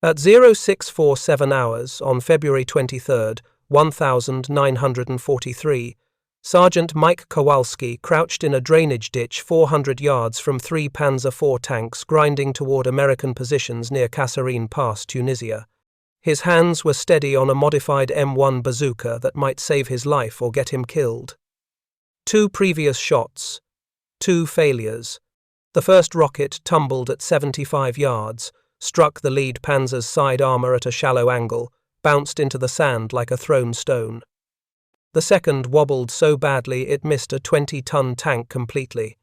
At 0647 hours on February 23, 1943, Sergeant Mike Kowalski crouched in a drainage ditch 400 yards from 3 Panzer IV tanks grinding toward American positions near Kasserine Pass, Tunisia. His hands were steady on a modified M1 Bazooka that might save his life or get him killed. 2 previous shots. 2 failures. The first rocket tumbled at 75 yards, struck the lead Panzer's side armor at a shallow angle, bounced into the sand like a thrown stone. The second wobbled so badly it missed a 20-ton tank completely.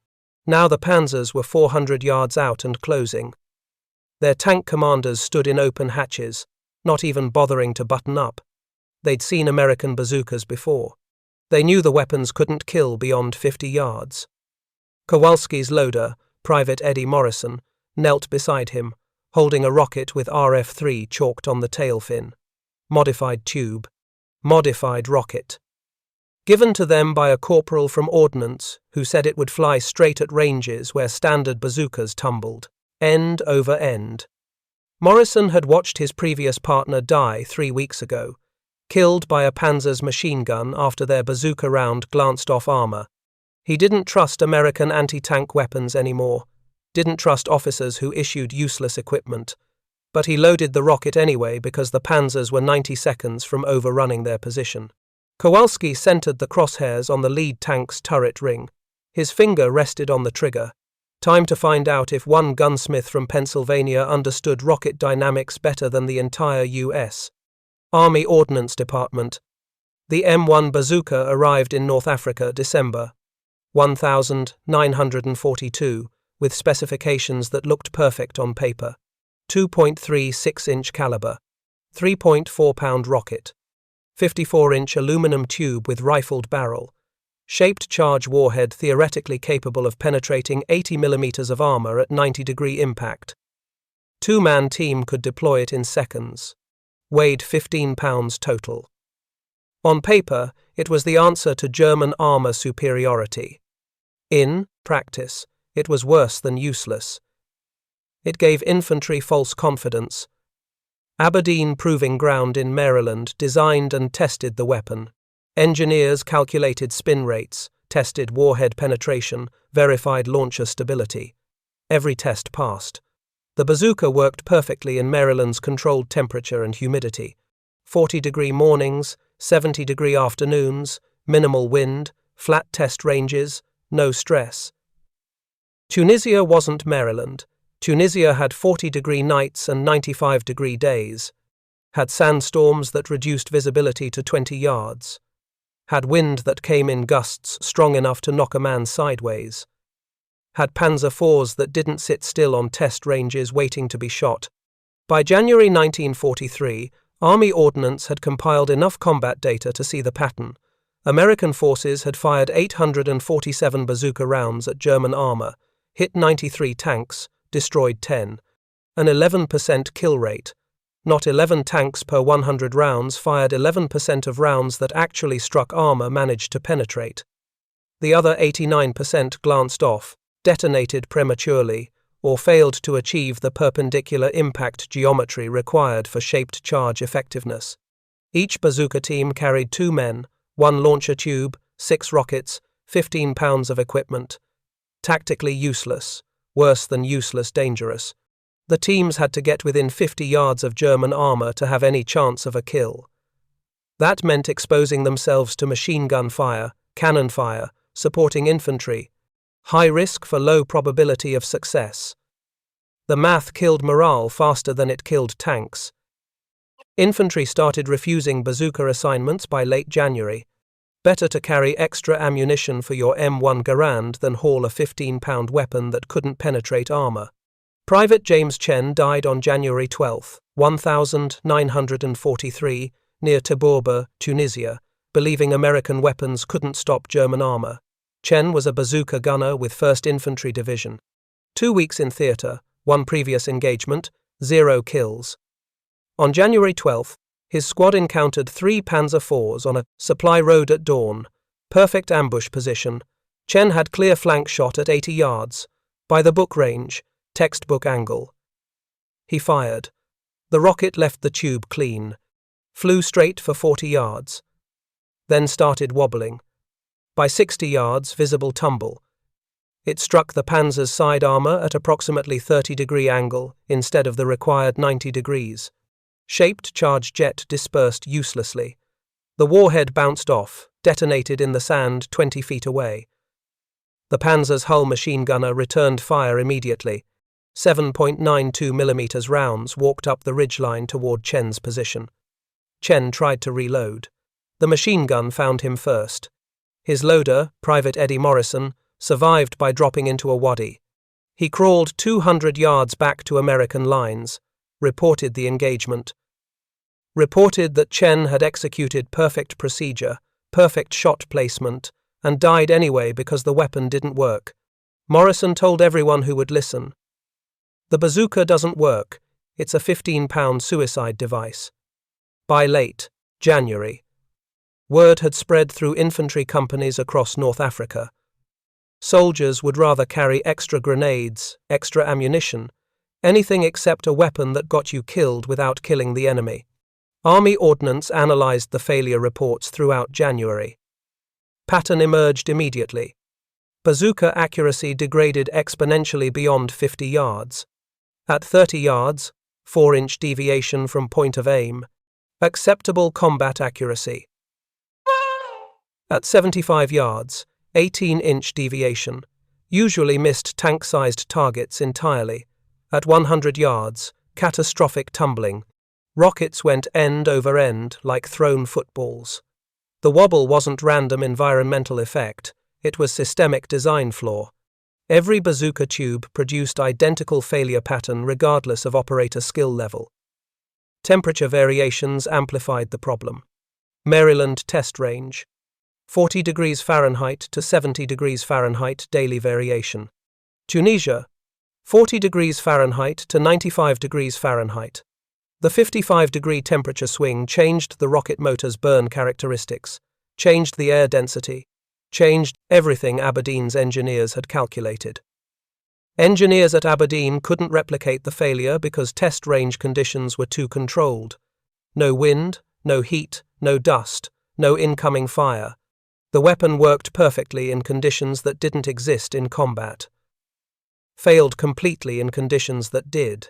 Now the Panzers were 400 yards out and closing. Their tank commanders stood in open hatches, not even bothering to button up. They'd seen American bazookas before. They knew the weapons couldn't kill beyond 50 yards. Kowalski's loader, Private Eddie Morrison, knelt beside him, holding a rocket with RF-3 chalked on the tail fin. Modified tube. Modified rocket. Given to them by a corporal from Ordnance who said it would fly straight at ranges where standard bazookas tumbled, end over end. Morrison had watched his previous partner die 3 weeks ago, killed by a Panzer's machine gun after their bazooka round glanced off armor. He didn't trust American anti-tank weapons anymore, didn't trust officers who issued useless equipment, but he loaded the rocket anyway because the Panzers were 90 seconds from overrunning their position. Kowalski centered the crosshairs on the lead tank's turret ring. His finger rested on the trigger. Time to find out if one gunsmith from Pennsylvania understood rocket dynamics better than the entire U.S. Army Ordnance Department. The M1 Bazooka arrived in North Africa December 1942, with specifications that looked perfect on paper. 2.36-inch caliber, 3.4-pound rocket, 54-inch aluminum tube with rifled barrel, shaped charge warhead theoretically capable of penetrating 80 millimeters of armor at 90-degree impact. 2-man team could deploy it in seconds. Weighed 15 pounds total. On paper, it was the answer to German armor superiority. In practice, it was worse than useless. It gave infantry false confidence. Aberdeen Proving Ground in Maryland designed and tested the weapon. Engineers calculated spin rates, tested warhead penetration, verified launcher stability. Every test passed. The bazooka worked perfectly in Maryland's controlled temperature and humidity. 40-degree mornings, 70-degree afternoons, minimal wind, flat test ranges, no stress. Tunisia wasn't Maryland. Tunisia had 40-degree nights and 95-degree days. Had sandstorms that reduced visibility to 20 yards. Had wind that came in gusts strong enough to knock a man sideways. Had Panzer IVs that didn't sit still on test ranges waiting to be shot. By January 1943, Army Ordnance had compiled enough combat data to see the pattern. American forces had fired 847 bazooka rounds at German armor, hit 93 tanks, destroyed 10. An 11% kill rate. Not 11 tanks per 100 rounds fired 11% of rounds that actually struck armor managed to penetrate. The other 89% glanced off, detonated prematurely, or failed to achieve the perpendicular impact geometry required for shaped charge effectiveness. Each bazooka team carried 2 men, 1 launcher tube, 6 rockets, 15 pounds of equipment. Tactically useless, worse than useless dangerous. The teams had to get within 50 yards of German armor to have any chance of a kill. That meant exposing themselves to machine gun fire, cannon fire, supporting infantry. High risk for low probability of success. The math killed morale faster than it killed tanks. Infantry started refusing bazooka assignments by late January. Better to carry extra ammunition for your M1 Garand than haul a 15-pound weapon that couldn't penetrate armor. Private James Chen died on January 12, 1943, near Tibourba, Tunisia, believing American weapons couldn't stop German armor. Chen was a bazooka gunner with 1st Infantry Division. 2 weeks in theater, 1 previous engagement, 0 kills. On January 12, his squad encountered 3 Panzer IVs on a supply road at dawn. Perfect ambush position. Chen had clear flank shot at 80 yards. By the book range, textbook angle. He fired. The rocket left the tube clean, flew straight for 40 yards, then started wobbling. By 60 yards, visible tumble. It struck the Panzer's side armor at approximately 30-degree angle instead of the required 90 degrees. Shaped charge jet dispersed uselessly. The warhead bounced off, detonated in the sand 20 feet away. The Panzer's hull machine gunner returned fire immediately. 7.92mm rounds walked up the ridgeline toward Chen's position. Chen tried to reload. The machine gun found him first. His loader, Private Eddie Morrison, survived by dropping into a wadi. He crawled 200 yards back to American lines, reported the engagement. Reported that Chen had executed perfect procedure, perfect shot placement, and died anyway because the weapon didn't work. Morrison told everyone who would listen. The bazooka doesn't work. It's a 15-pound suicide device. By late January, word had spread through infantry companies across North Africa. Soldiers would rather carry extra grenades, extra ammunition, anything except a weapon that got you killed without killing the enemy. Army Ordnance analyzed the failure reports throughout January. Pattern emerged immediately. Bazooka accuracy degraded exponentially beyond 50 yards. At 30 yards, 4-inch deviation from point of aim. Acceptable combat accuracy. At 75 yards, 18-inch deviation. Usually missed tank-sized targets entirely. At 100 yards, catastrophic tumbling. Rockets went end over end like thrown footballs. The wobble wasn't random environmental effect, it was systemic design flaw. Every bazooka tube produced identical failure pattern regardless of operator skill level. Temperature variations amplified the problem. Maryland test range. 40 degrees Fahrenheit to 70 degrees Fahrenheit daily variation. Tunisia. 40 degrees Fahrenheit to 95 degrees Fahrenheit. The 55-degree temperature swing changed the rocket motor's burn characteristics, changed the air density, changed everything Aberdeen's engineers had calculated. Engineers at Aberdeen couldn't replicate the failure because test range conditions were too controlled. No wind, no heat, no dust, no incoming fire. The weapon worked perfectly in conditions that didn't exist in combat. Failed completely in conditions that did.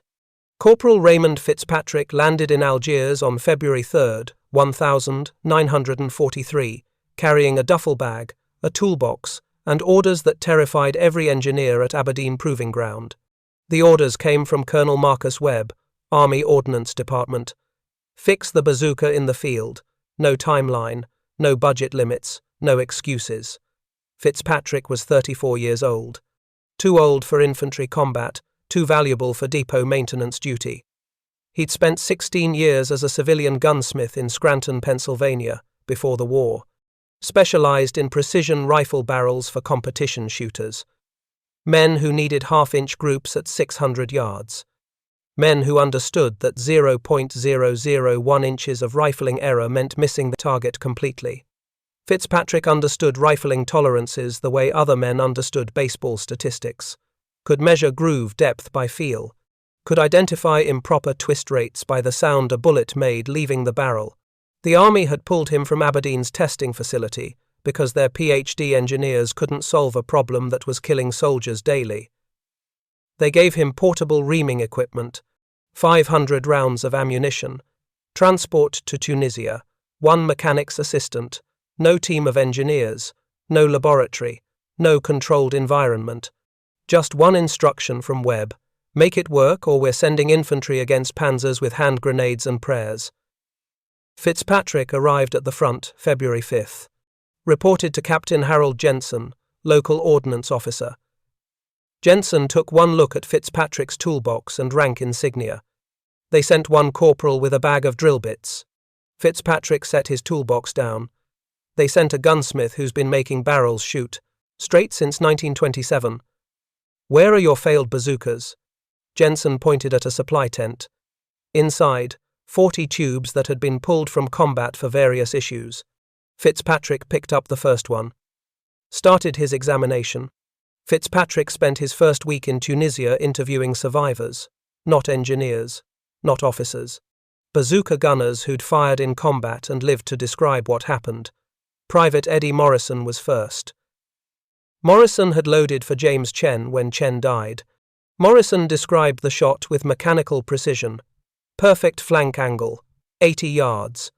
Corporal Raymond Fitzpatrick landed in Algiers on February 3, 1943, carrying a duffel bag, a toolbox, and orders that terrified every engineer at Aberdeen Proving Ground. The orders came from Colonel Marcus Webb, Army Ordnance Department. Fix the bazooka in the field. No timeline, no budget limits, no excuses. Fitzpatrick was 34 years old. Too old for infantry combat, too valuable for depot maintenance duty. He'd spent 16 years as a civilian gunsmith in Scranton, Pennsylvania, before the war. Specialized in precision rifle barrels for competition shooters. Men who needed half-inch groups at 600 yards. Men who understood that 0.001 inches of rifling error meant missing the target completely. Fitzpatrick understood rifling tolerances the way other men understood baseball statistics. Could measure groove depth by feel. Could identify improper twist rates by the sound a bullet made leaving the barrel. The Army had pulled him from Aberdeen's testing facility because their PhD engineers couldn't solve a problem that was killing soldiers daily. They gave him portable reaming equipment, 500 rounds of ammunition, transport to Tunisia, 1 mechanic's assistant, no team of engineers, no laboratory, no controlled environment. Just one instruction from Webb: make it work or we're sending infantry against panzers with hand grenades and prayers. Fitzpatrick arrived at the front February 5th. Reported to Captain Harold Jensen, local ordnance officer. Jensen took one look at Fitzpatrick's toolbox and rank insignia. They sent one corporal with a bag of drill bits. Fitzpatrick set his toolbox down. They sent a gunsmith who's been making barrels shoot, straight since 1927. Where are your failed bazookas? Jensen pointed at a supply tent. Inside, 40 tubes that had been pulled from combat for various issues. Fitzpatrick picked up the first one. Started his examination. Fitzpatrick spent his first week in Tunisia interviewing survivors, not engineers. not officers. Bazooka gunners who'd fired in combat and lived to describe what happened. Private Eddie Morrison was first. Morrison had loaded for James Chen when Chen died. Morrison described the shot with mechanical precision. Perfect flank angle, 80 yards.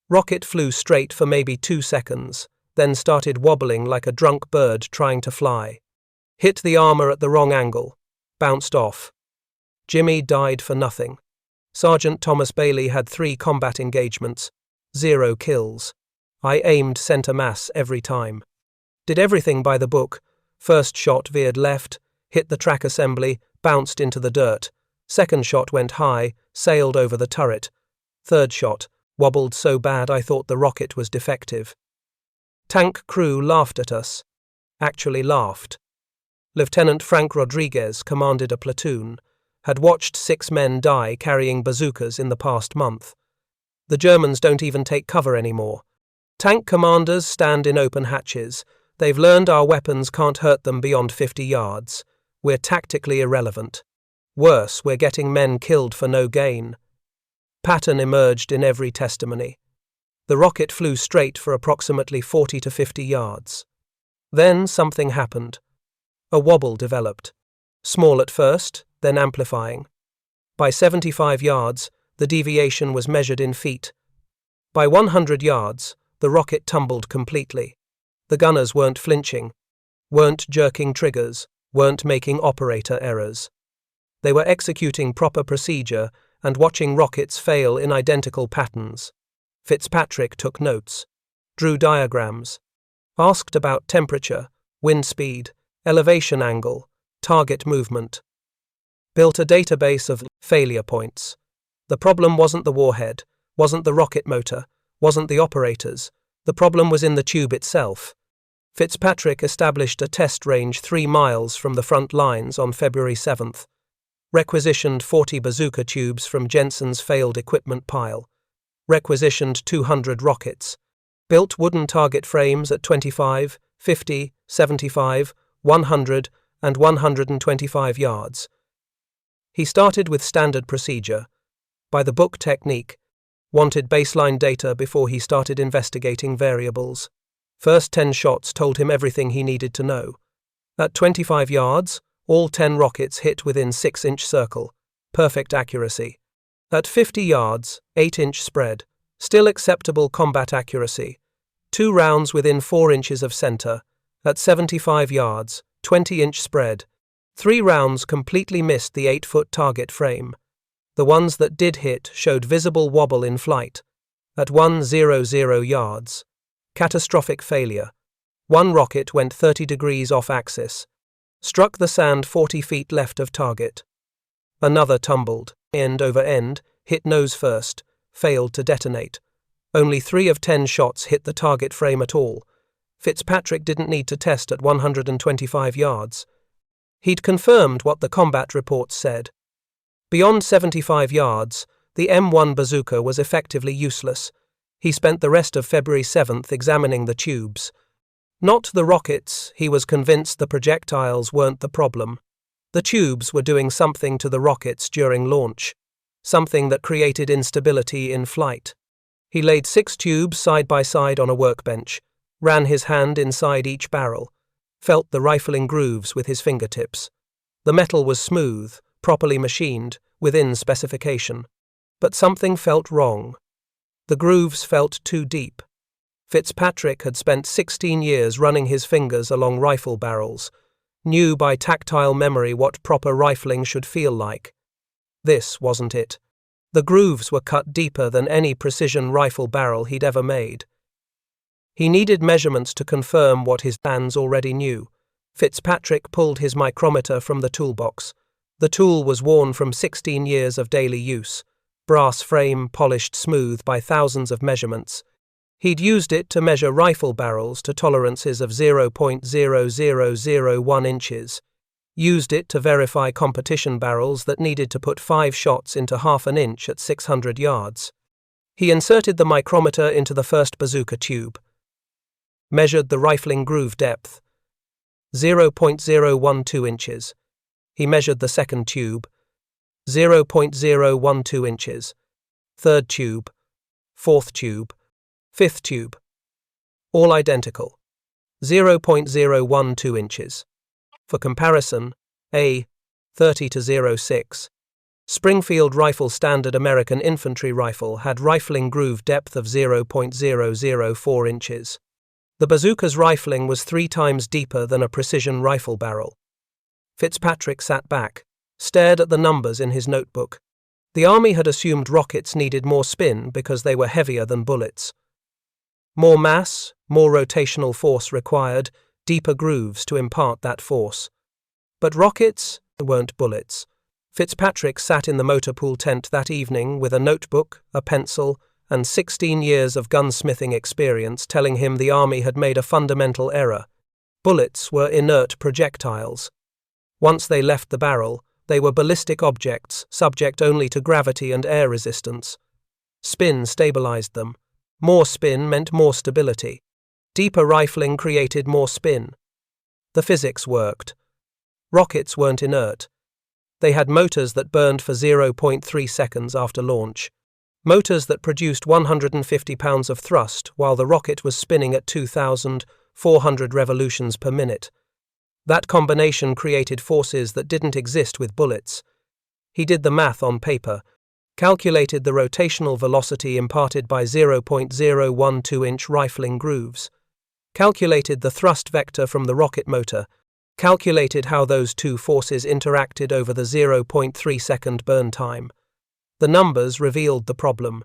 Rocket flew straight for maybe 2 seconds, then started wobbling like a drunk bird trying to fly. Hit the armor at the wrong angle. Bounced off. Jimmy died for nothing. Sergeant Thomas Bailey had 3 combat engagements, 0 kills. I aimed center mass every time. Did everything by the book. First shot veered left, hit the track assembly, bounced into the dirt. Second shot went high, sailed over the turret. Third shot wobbled so bad I thought the rocket was defective. Tank crew laughed at us. Actually laughed. Lieutenant Frank Rodriguez commanded a platoon, had watched 6 men die carrying bazookas in the past month. The Germans don't even take cover anymore. Tank commanders stand in open hatches. They've learned our weapons can't hurt them beyond 50 yards. We're tactically irrelevant. Worse, we're getting men killed for no gain. Pattern emerged in every testimony. The rocket flew straight for approximately 40 to 50 yards. Then something happened. A wobble developed. Small at first, then amplifying. By 75 yards, the deviation was measured in feet. By 100 yards, the rocket tumbled completely. The gunners weren't flinching, weren't jerking triggers, weren't making operator errors. They were executing proper procedure and watching rockets fail in identical patterns. Fitzpatrick took notes, drew diagrams, asked about temperature, wind speed, elevation angle, target movement. Built a database of failure points. The problem wasn't the warhead, wasn't the rocket motor, wasn't the operators. The problem was in the tube itself. Fitzpatrick established a test range 3 miles from the front lines on February 7th. Requisitioned 40 bazooka tubes from Jensen's failed equipment pile. Requisitioned 200 rockets. Built wooden target frames at 25, 50, 75, 100, and 125 yards. He started with standard procedure, by the book technique, wanted baseline data before he started investigating variables. First 10 shots told him everything he needed to know. At 25 yards, all 10 rockets hit within 6-inch circle, perfect accuracy. At 50 yards, 8-inch spread, still acceptable combat accuracy. 2 rounds within 4 inches of center. At 75 yards, 20-inch spread. 3 rounds completely missed the 8-foot target frame. The ones that did hit showed visible wobble in flight. At 100 yards. Catastrophic failure. 1 rocket went 30 degrees off axis. Struck the sand 40 feet left of target. Another tumbled, end over end, hit nose first, failed to detonate. Only 3 of 10 shots hit the target frame at all. Fitzpatrick didn't need to test at 125 yards. He'd confirmed what the combat reports said. Beyond 75 yards, the M1 Bazooka was effectively useless. He spent the rest of February 7th examining the tubes. Not the rockets, he was convinced the projectiles weren't the problem. The tubes were doing something to the rockets during launch, something that created instability in flight. He laid 6 tubes side by side on a workbench, ran his hand inside each barrel, felt the rifling grooves with his fingertips. The metal was smooth, properly machined, within specification. But something felt wrong. The grooves felt too deep. Fitzpatrick had spent 16 years running his fingers along rifle barrels, knew by tactile memory what proper rifling should feel like. This wasn't it. The grooves were cut deeper than any precision rifle barrel he'd ever made. He needed measurements to confirm what his hands already knew. Fitzpatrick pulled his micrometer from the toolbox. The tool was worn from 16 years of daily use. Brass frame polished smooth by thousands of measurements. He'd used it to measure rifle barrels to tolerances of 0.0001 inches. Used it to verify competition barrels that needed to put 5 shots into half an inch at 600 yards. He inserted the micrometer into the first bazooka tube. Measured the rifling groove depth. 0.012 inches. He measured the second tube. 0.012 inches. Third tube, fourth tube, fifth tube. All identical. 0.012 inches. For comparison, a 30 to 06 Springfield Rifle Standard American Infantry Rifle had rifling groove depth of 0.004 inches. The bazooka's rifling was 3 times deeper than a precision rifle barrel. Fitzpatrick sat back, stared at the numbers in his notebook. The army had assumed rockets needed more spin because they were heavier than bullets. More mass, more rotational force required, deeper grooves to impart that force. But rockets weren't bullets. Fitzpatrick sat in the motor pool tent that evening with a notebook, a pencil, and 16 years of gunsmithing experience telling him the army had made a fundamental error. Bullets were inert projectiles. Once they left the barrel, they were ballistic objects, subject only to gravity and air resistance. Spin stabilized them. More spin meant more stability. Deeper rifling created more spin. The physics worked. Rockets weren't inert. They had motors that burned for 0.3 seconds after launch. Motors that produced 150 pounds of thrust while the rocket was spinning at 2,400 revolutions per minute. That combination created forces that didn't exist with bullets. He did the math on paper, calculated the rotational velocity imparted by 0.012-inch rifling grooves, calculated the thrust vector from the rocket motor, calculated how those two forces interacted over the 0.3-second burn time. The numbers revealed the problem.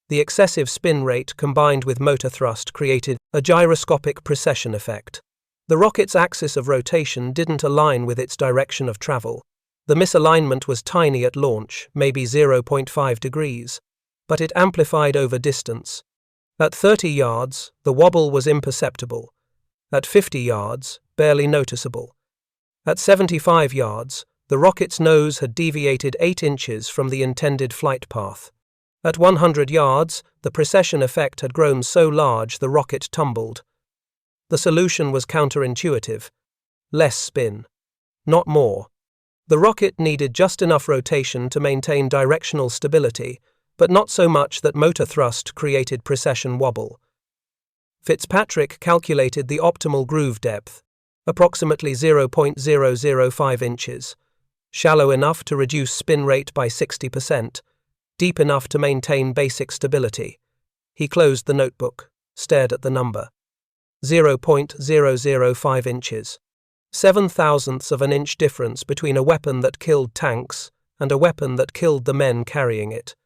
The excessive spin rate combined with motor thrust created a gyroscopic precession effect. The rocket's axis of rotation didn't align with its direction of travel. The misalignment was tiny at launch, maybe 0.5 degrees, but it amplified over distance. At 30 yards, the wobble was imperceptible. At 50 yards, barely noticeable. At 75 yards, the rocket's nose had deviated 8 inches from the intended flight path. At 100 yards, the precession effect had grown so large the rocket tumbled. The solution was counterintuitive. Less spin. Not more. The rocket needed just enough rotation to maintain directional stability, but not so much that motor thrust created precession wobble. Fitzpatrick calculated the optimal groove depth, approximately 0.005 inches, shallow enough to reduce spin rate by 60%, deep enough to maintain basic stability. He closed the notebook, stared at the number. 0.005 inches. 0.007 of an inch difference between a weapon that killed tanks and a weapon that killed the men carrying it.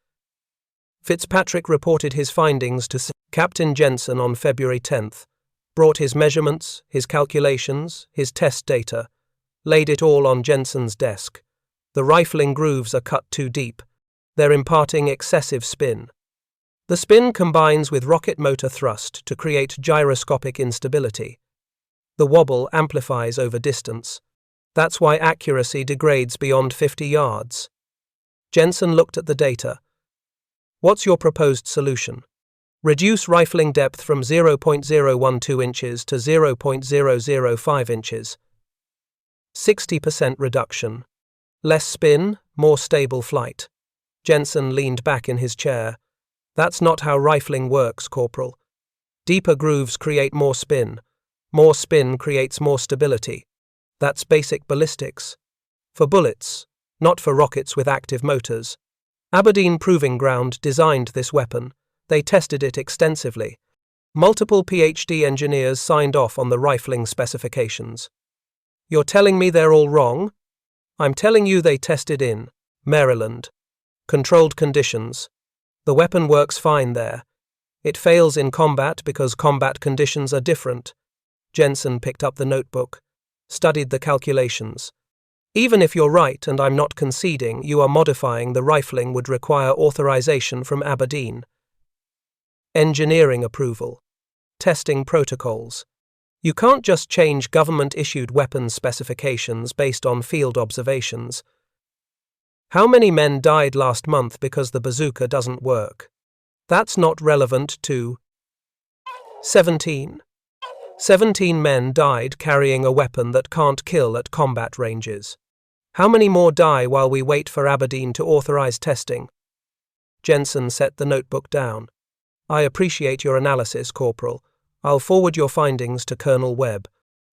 Fitzpatrick reported his findings to Captain Jensen on February 10th, brought his measurements, his calculations, his test data, laid it all on Jensen's desk. The rifling grooves are cut too deep. They're imparting excessive spin. The spin combines with rocket motor thrust to create gyroscopic instability. The wobble amplifies over distance. That's why accuracy degrades beyond 50 yards. Jensen looked at the data. What's your proposed solution? Reduce rifling depth from 0.012 inches to 0.005 inches. 60% reduction. Less spin, more stable flight. Jensen leaned back in his chair. That's not how rifling works, Corporal. Deeper grooves create more spin. More spin creates more stability. That's basic ballistics. For bullets, not for rockets with active motors. Aberdeen Proving Ground designed this weapon. They tested it extensively. Multiple PhD engineers signed off on the rifling specifications. You're telling me they're all wrong? I'm telling you they tested in Maryland. Controlled conditions. The weapon works fine there. It fails in combat because combat conditions are different. Jensen picked up the notebook, studied the calculations. Even if you're right and I'm not conceding, you are modifying the rifling would require authorization from Aberdeen. Engineering approval. Testing protocols. You can't just change government-issued weapons specifications based on field observations. How many men died last month because the bazooka doesn't work? That's not relevant to 17. 17 men died carrying a weapon that can't kill at combat ranges. How many more die while we wait for Aberdeen to authorize testing? Jensen set the notebook down. I appreciate your analysis, Corporal. I'll forward your findings to Colonel Webb.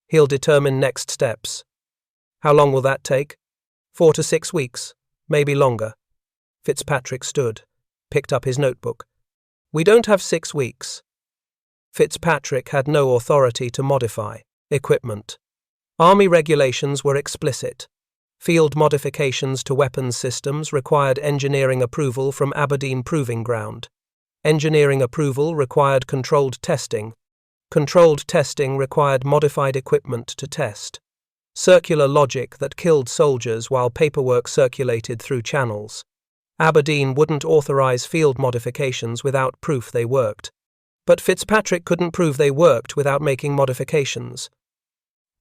He'll determine next steps. How long will that take? 4 to 6 weeks, maybe longer. Fitzpatrick stood, picked up his notebook. We don't have 6 weeks. Fitzpatrick had no authority to modify equipment. Army regulations were explicit. Field modifications to weapons systems required engineering approval from Aberdeen Proving Ground. Engineering approval required controlled testing. Controlled testing required modified equipment to test. Circular logic that killed soldiers while paperwork circulated through channels. Aberdeen wouldn't authorize field modifications without proof they worked. But Fitzpatrick couldn't prove they worked without making modifications.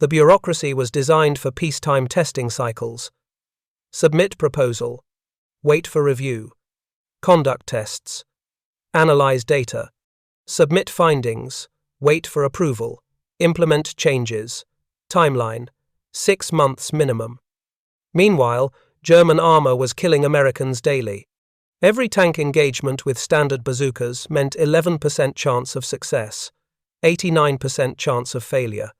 The bureaucracy was designed for peacetime testing cycles. Submit proposal. Wait for review. Conduct tests. Analyze data. Submit findings. Wait for approval. Implement changes. Timeline. 6 months minimum. Meanwhile, German armor was killing Americans daily. Every tank engagement with standard bazookas meant 11% chance of success, 89% chance of failure.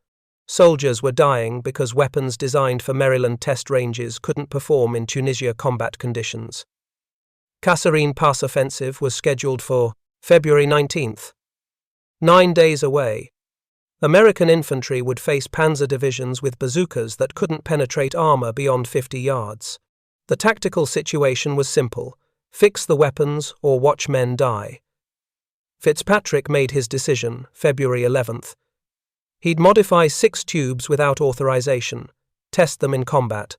Soldiers were dying because weapons designed for Maryland test ranges couldn't perform in Tunisia combat conditions. Kasserine Pass offensive was scheduled for February 19th. 9 days away. American infantry would face panzer divisions with bazookas that couldn't penetrate armor beyond 50 yards. The tactical situation was simple: fix the weapons or watch men die. Fitzpatrick made his decision, February 11th. He'd modify 6 tubes without authorization, test them in combat.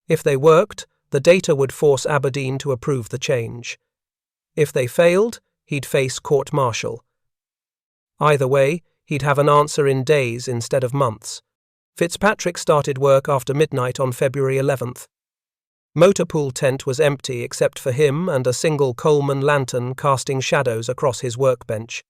If they worked, the data would force Aberdeen to approve the change. If they failed, he'd face court-martial. Either way, he'd have an answer in days instead of months. Fitzpatrick started work after midnight on February 11th. Motor pool tent was empty except for him and a single Coleman lantern casting shadows across his workbench.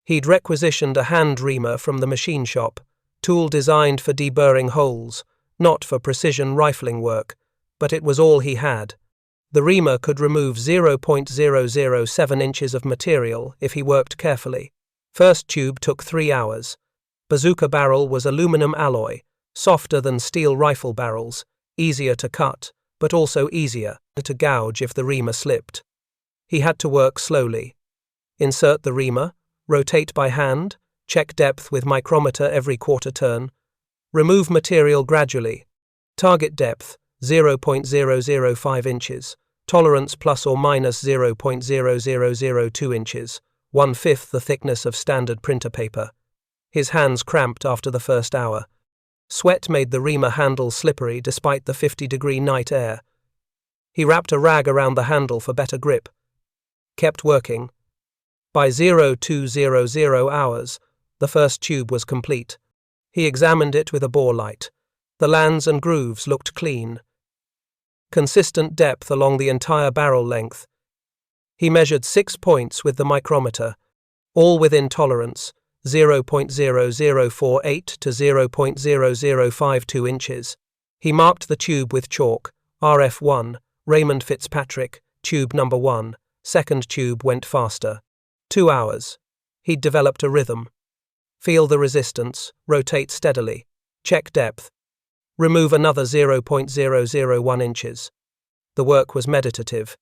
He'd requisitioned a hand reamer from the machine shop, tool designed for deburring holes, not for precision rifling work, but it was all he had. The reamer could remove 0.007 inches of material if he worked carefully. First tube took 3 hours. Bazooka barrel was aluminum alloy, softer than steel rifle barrels, easier to cut, but also easier to gouge if the reamer slipped. He had to work slowly. Insert the reamer, rotate by hand, check depth with micrometer every quarter turn, remove material gradually. Target depth, 0.005 inches, tolerance plus or minus 0.0002 inches, 1/5 the thickness of standard printer paper. His hands cramped after the first hour. Sweat made the reamer handle slippery despite the 50-degree night air. He wrapped a rag around the handle for better grip. Kept working. By 0200 hours, the first tube was complete. He examined it with a bore light. The lands and grooves looked clean. Consistent depth along the entire barrel length. He measured 6 points with the micrometer, all within tolerance, 0.0048 to 0.0052 inches. He marked the tube with chalk, RF1, Raymond Fitzpatrick, tube number 1, second tube went faster. 2 hours. He'd developed a rhythm. Feel the resistance, rotate steadily, check depth. Remove another 0.001 inches. The work was meditative.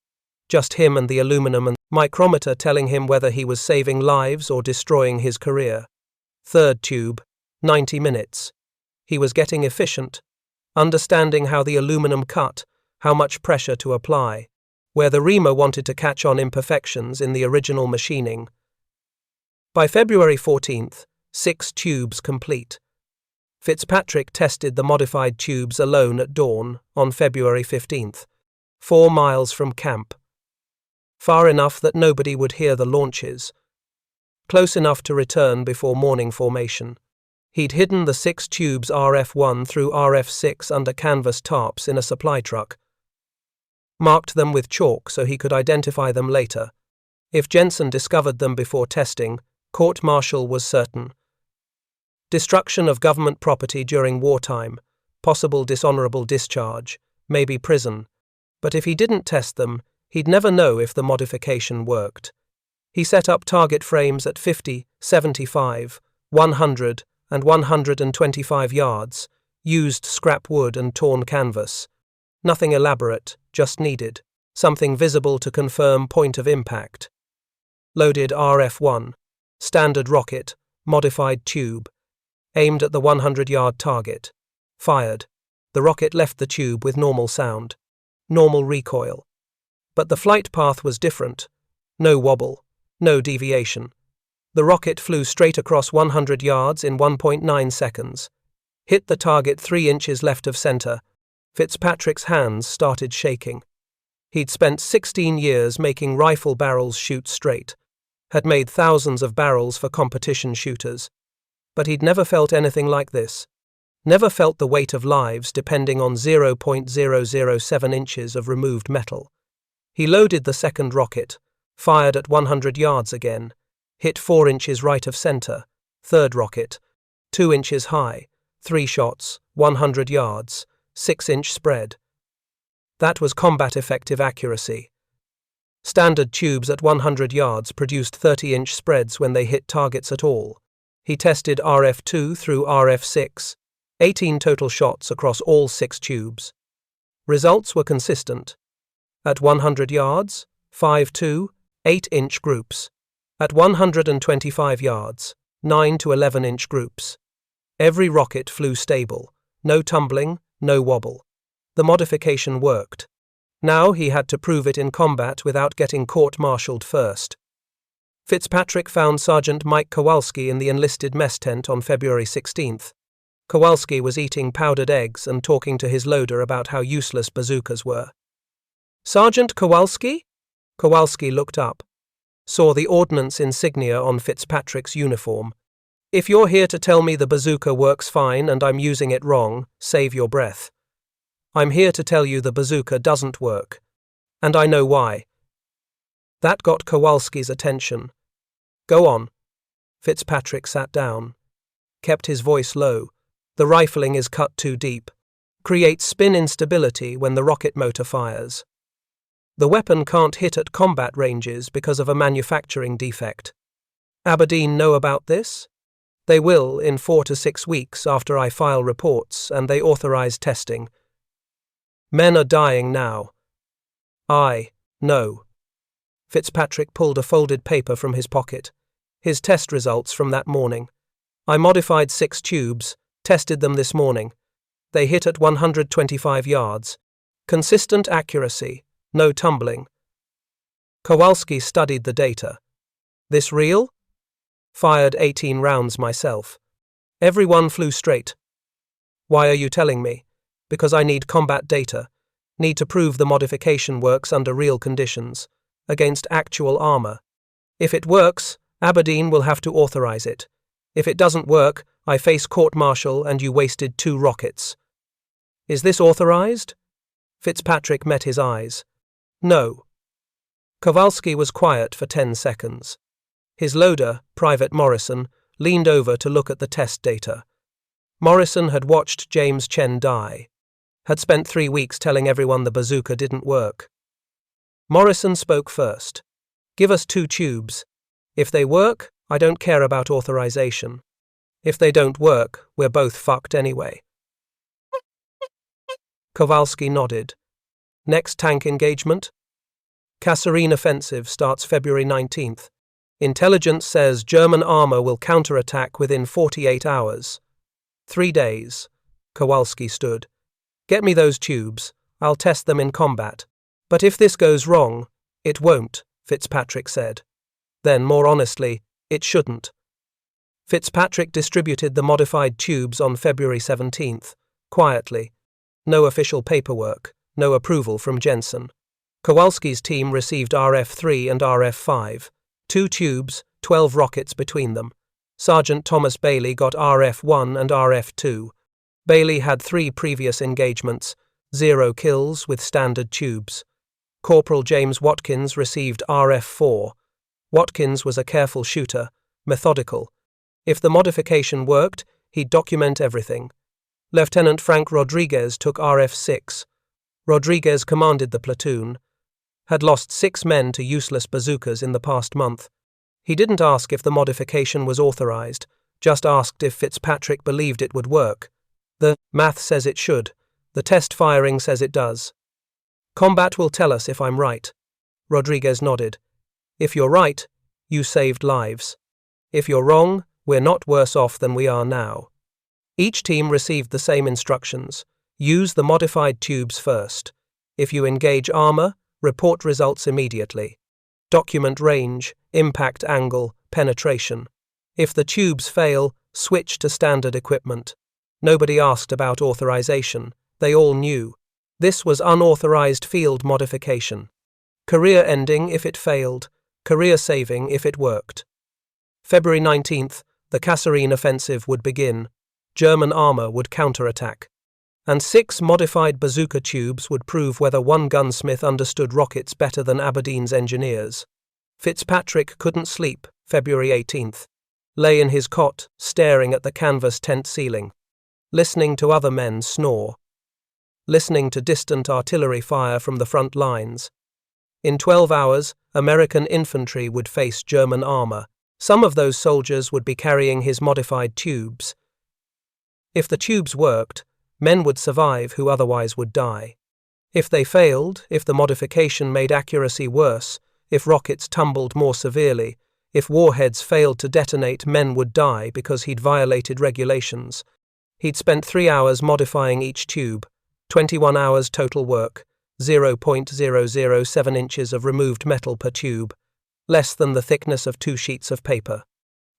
Just him and the aluminum and micrometer telling him whether he was saving lives or destroying his career. Third tube, 90 minutes. He was getting efficient, understanding how the aluminum cut, how much pressure to apply, where the reamer wanted to catch on imperfections in the original machining. By February 14th, 6 tubes complete. Fitzpatrick tested the modified tubes alone at dawn on February 15th, 4 miles from camp. Far enough that nobody would hear the launches. Close enough to return before morning formation. He'd hidden the 6 tubes RF1 through RF6 under canvas tarps in a supply truck. Marked them with chalk so he could identify them later. If Jensen discovered them before testing, court-martial was certain. Destruction of government property during wartime, possible dishonorable discharge, maybe prison. But if he didn't test them, he'd never know if the modification worked. He set up target frames at 50, 75, 100, and 125 yards, used scrap wood and torn canvas. Nothing elaborate, just needed. Something visible to confirm point of impact. Loaded RF-1. Standard rocket, modified tube. Aimed at the 100-yard target. Fired. The rocket left the tube with normal sound. Normal recoil. But the flight path was different. No wobble. No deviation. The rocket flew straight across 100 yards in 1.9 seconds. Hit the target 3 inches left of center. Fitzpatrick's hands started shaking. He'd spent 16 years making rifle barrels shoot straight. Had made thousands of barrels for competition shooters. But he'd never felt anything like this. Never felt the weight of lives depending on 0.007 inches of removed metal. He loaded the second rocket, fired at 100 yards again, hit 4 inches right of center, third rocket, 2 inches high, 3 shots, 100 yards, 6-inch spread. That was combat-effective accuracy. Standard tubes at 100 yards produced 30-inch spreads when they hit targets at all. He tested RF-2 through RF-6, 18 total shots across all 6 tubes. Results were consistent. At 100 yards, 5 to 8-inch groups. At 125 yards, 9 to 11-inch groups. Every rocket flew stable, no tumbling, no wobble. The modification worked. Now he had to prove it in combat without getting court-martialed first. Fitzpatrick found Sergeant Mike Kowalski in the enlisted mess tent on February 16th. Kowalski was eating powdered eggs and talking to his loader about how useless bazookas were. "Sergeant Kowalski?" Kowalski looked up, saw the ordnance insignia on Fitzpatrick's uniform. "If you're here to tell me the bazooka works fine and I'm using it wrong, save your breath. I'm here to tell you the bazooka doesn't work. And I know why." That got Kowalski's attention. "Go on." Fitzpatrick sat down. Kept his voice low. "The rifling is cut too deep. Creates spin instability when the rocket motor fires. The weapon can't hit at combat ranges because of a manufacturing defect. Aberdeen know about this? They will in 4 to 6 weeks after I file reports and they authorize testing. Men are dying now. I know." Fitzpatrick pulled a folded paper from his pocket. His test results from that morning. "I modified 6 tubes, tested them this morning. They hit at 125 yards. Consistent accuracy, no tumbling." Kowalski studied the data. "This real?" "Fired 18 rounds myself. Everyone flew straight." "Why are you telling me?" "Because I need combat data. Need to prove the modification works under real conditions, against actual armor. If it works, Aberdeen will have to authorize it. If it doesn't work, I face court-martial and you wasted 2 rockets. Is this authorized?" Fitzpatrick met his eyes. "No." Kowalski was quiet for 10 seconds. His loader, Private Morrison, leaned over to look at the test data. Morrison had watched James Chen die. Had spent 3 weeks telling everyone the bazooka didn't work. Morrison spoke first. "Give us 2 tubes. If they work, I don't care about authorization. If they don't work, we're both fucked anyway." Kowalski nodded. "Next tank engagement?" "Kasserine offensive starts February 19th. Intelligence says German armor will counterattack within 48 hours. 3 days. Kowalski stood. "Get me those tubes. I'll test them in combat. But if this goes wrong, it won't," Fitzpatrick said. Then, more honestly, it shouldn't. Fitzpatrick distributed the modified tubes on February 17th, quietly. No official paperwork, no approval from Jensen. Kowalski's team received RF-3 and RF-5. 2 tubes, 12 rockets between them. Sergeant Thomas Bailey got RF-1 and RF-2. Bailey had 3 previous engagements, 0 kills with standard tubes. Corporal James Watkins received RF-4. Watkins was a careful shooter, methodical. If the modification worked, he'd document everything. Lieutenant Frank Rodriguez took RF-6. Rodriguez commanded the platoon, had lost 6 men to useless bazookas in the past month. He didn't ask if the modification was authorized, just asked if Fitzpatrick believed it would work. The math says it should. The test firing says it does. Combat will tell us if I'm right. Rodriguez nodded. If you're right, you saved lives. If you're wrong, we're not worse off than we are now. Each team received the same instructions. Use the modified tubes first. If you engage armor, report results immediately. Document range, impact angle, penetration. If the tubes fail, switch to standard equipment. Nobody asked about authorization. They all knew. This was unauthorized field modification. Career ending if it failed, career saving if it worked. February 19th, the Kasserine offensive would begin. German armor would counterattack. And 6 modified bazooka tubes would prove whether one gunsmith understood rockets better than Aberdeen's engineers. Fitzpatrick couldn't sleep, February 18th. Lay in his cot, staring at the canvas tent ceiling. Listening to other men snore. Listening to distant artillery fire from the front lines. In 12 hours, American infantry would face German armor. Some of those soldiers would be carrying his modified tubes. If the tubes worked, men would survive who otherwise would die. If they failed, if the modification made accuracy worse, if rockets tumbled more severely, if warheads failed to detonate, men would die because he'd violated regulations. He'd spent 3 hours modifying each tube, 21 hours total work, 0.007 inches of removed metal per tube, less than the thickness of 2 sheets of paper.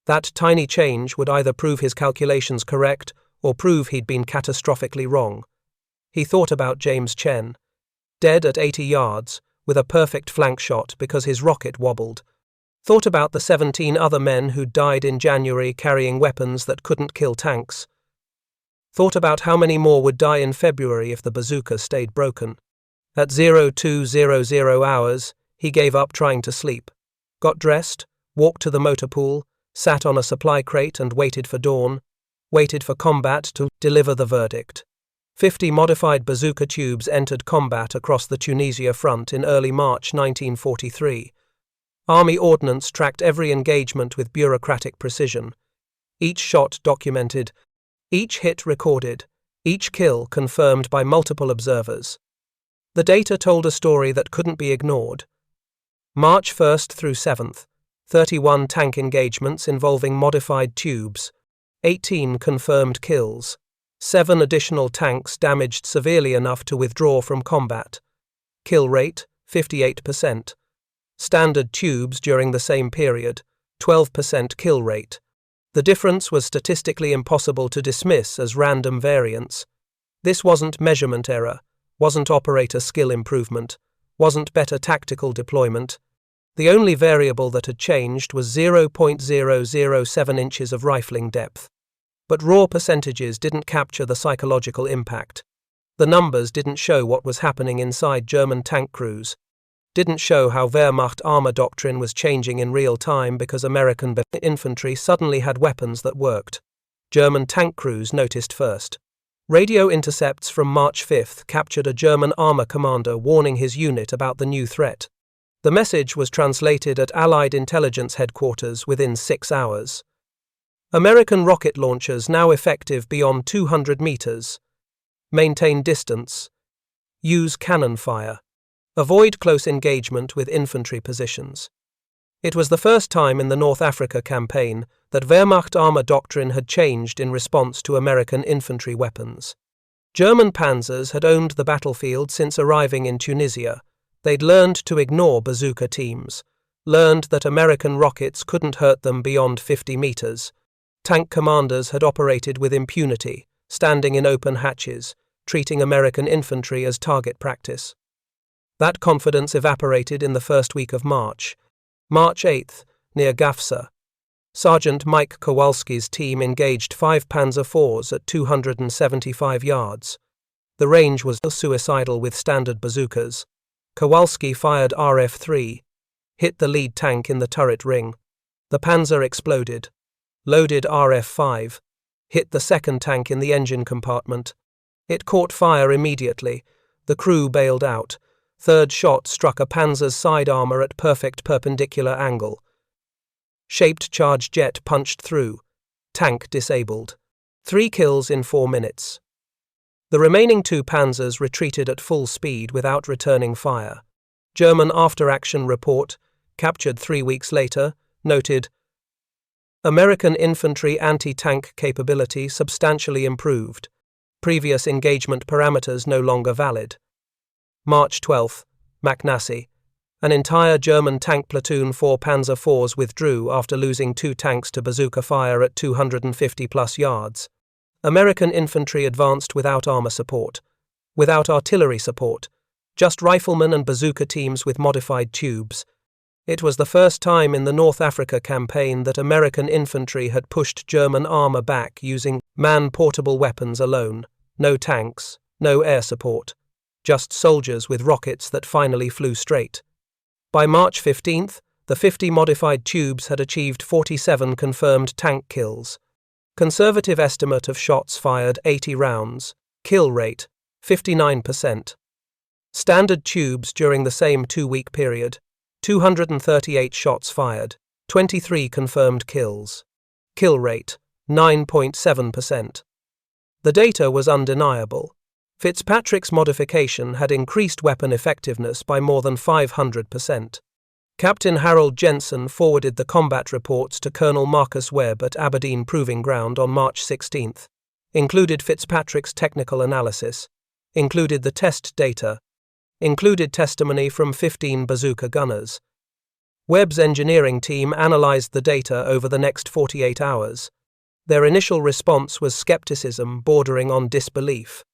That tiny change would either prove his calculations correct or prove he'd been catastrophically wrong. He thought about James Chen, dead at 80 yards, with a perfect flank shot because his rocket wobbled. Thought about the 17 other men who'd died in January carrying weapons that couldn't kill tanks. Thought about how many more would die in February if the bazooka stayed broken. At 0200 hours, he gave up trying to sleep. Got dressed, walked to the motor pool, sat on a supply crate and waited for dawn. Waited for combat to deliver the verdict. 50 modified bazooka tubes entered combat across the Tunisia front in early March 1943. Army ordnance tracked every engagement with bureaucratic precision. Each shot documented, each hit recorded, each kill confirmed by multiple observers. The data told a story that couldn't be ignored. March 1st through 7th, 31 tank engagements involving modified tubes. 18 confirmed kills. 7 additional tanks damaged severely enough to withdraw from combat. Kill rate, 58%. Standard tubes during the same period, 12% kill rate. The difference was statistically impossible to dismiss as random variance. This wasn't measurement error, wasn't operator skill improvement, wasn't better tactical deployment. The only variable that had changed was 0.007 inches of rifling depth. But raw percentages didn't capture the psychological impact. The numbers didn't show what was happening inside German tank crews. Didn't show how Wehrmacht armor doctrine was changing in real time because American infantry suddenly had weapons that worked. German tank crews noticed first. Radio intercepts from March 5th captured a German armor commander warning his unit about the new threat. The message was translated at Allied intelligence headquarters within 6 hours. American rocket launchers now effective beyond 200 meters. Maintain distance. Use cannon fire. Avoid close engagement with infantry positions. It was the first time in the North Africa campaign that Wehrmacht armor doctrine had changed in response to American infantry weapons. German panzers had owned the battlefield since arriving in Tunisia. They'd learned to ignore bazooka teams, learned that American rockets couldn't hurt them beyond 50 meters. Tank commanders had operated with impunity, standing in open hatches, treating American infantry as target practice. That confidence evaporated in the first week of March. March 8th, near Gafsa. Sergeant Mike Kowalski's team engaged 5 Panzer IVs at 275 yards. The range was suicidal with standard bazookas. Kowalski fired RF-3, hit the lead tank in the turret ring. The Panzer exploded. Loaded RF-5, hit the second tank in the engine compartment. It caught fire immediately, The crew bailed out. Third shot struck a Panzer's side armor at perfect perpendicular angle. Shaped charge jet punched through. Tank disabled. 3 kills in 4 minutes. The remaining 2 Panzers retreated at full speed without returning fire. German after-action report, captured 3 weeks later, noted, American infantry anti-tank capability substantially improved. Previous engagement parameters no longer valid. March 12, McNassie. An entire German tank platoon 4 Panzer IVs withdrew after losing 2 tanks to bazooka fire at 250-plus yards. American infantry advanced without armor support, without artillery support, just riflemen and bazooka teams with modified tubes. It was the first time in the North Africa campaign that American infantry had pushed German armor back using man-portable weapons alone. No tanks, no air support, just soldiers with rockets that finally flew straight. By March 15th, the 50 modified tubes had achieved 47 confirmed tank kills. Conservative estimate of shots fired 80 rounds, kill rate 59%. Standard tubes during the same 2-week period, 238 shots fired, 23 confirmed kills. Kill rate 9.7%. The data was undeniable. Fitzpatrick's modification had increased weapon effectiveness by more than 500%. Captain Harold Jensen forwarded the combat reports to Colonel Marcus Webb at Aberdeen Proving Ground on March 16. Included Fitzpatrick's technical analysis. Included the test data. Included testimony from 15 bazooka gunners. Webb's engineering team analyzed the data over the next 48 hours. Their initial response was skepticism bordering on disbelief.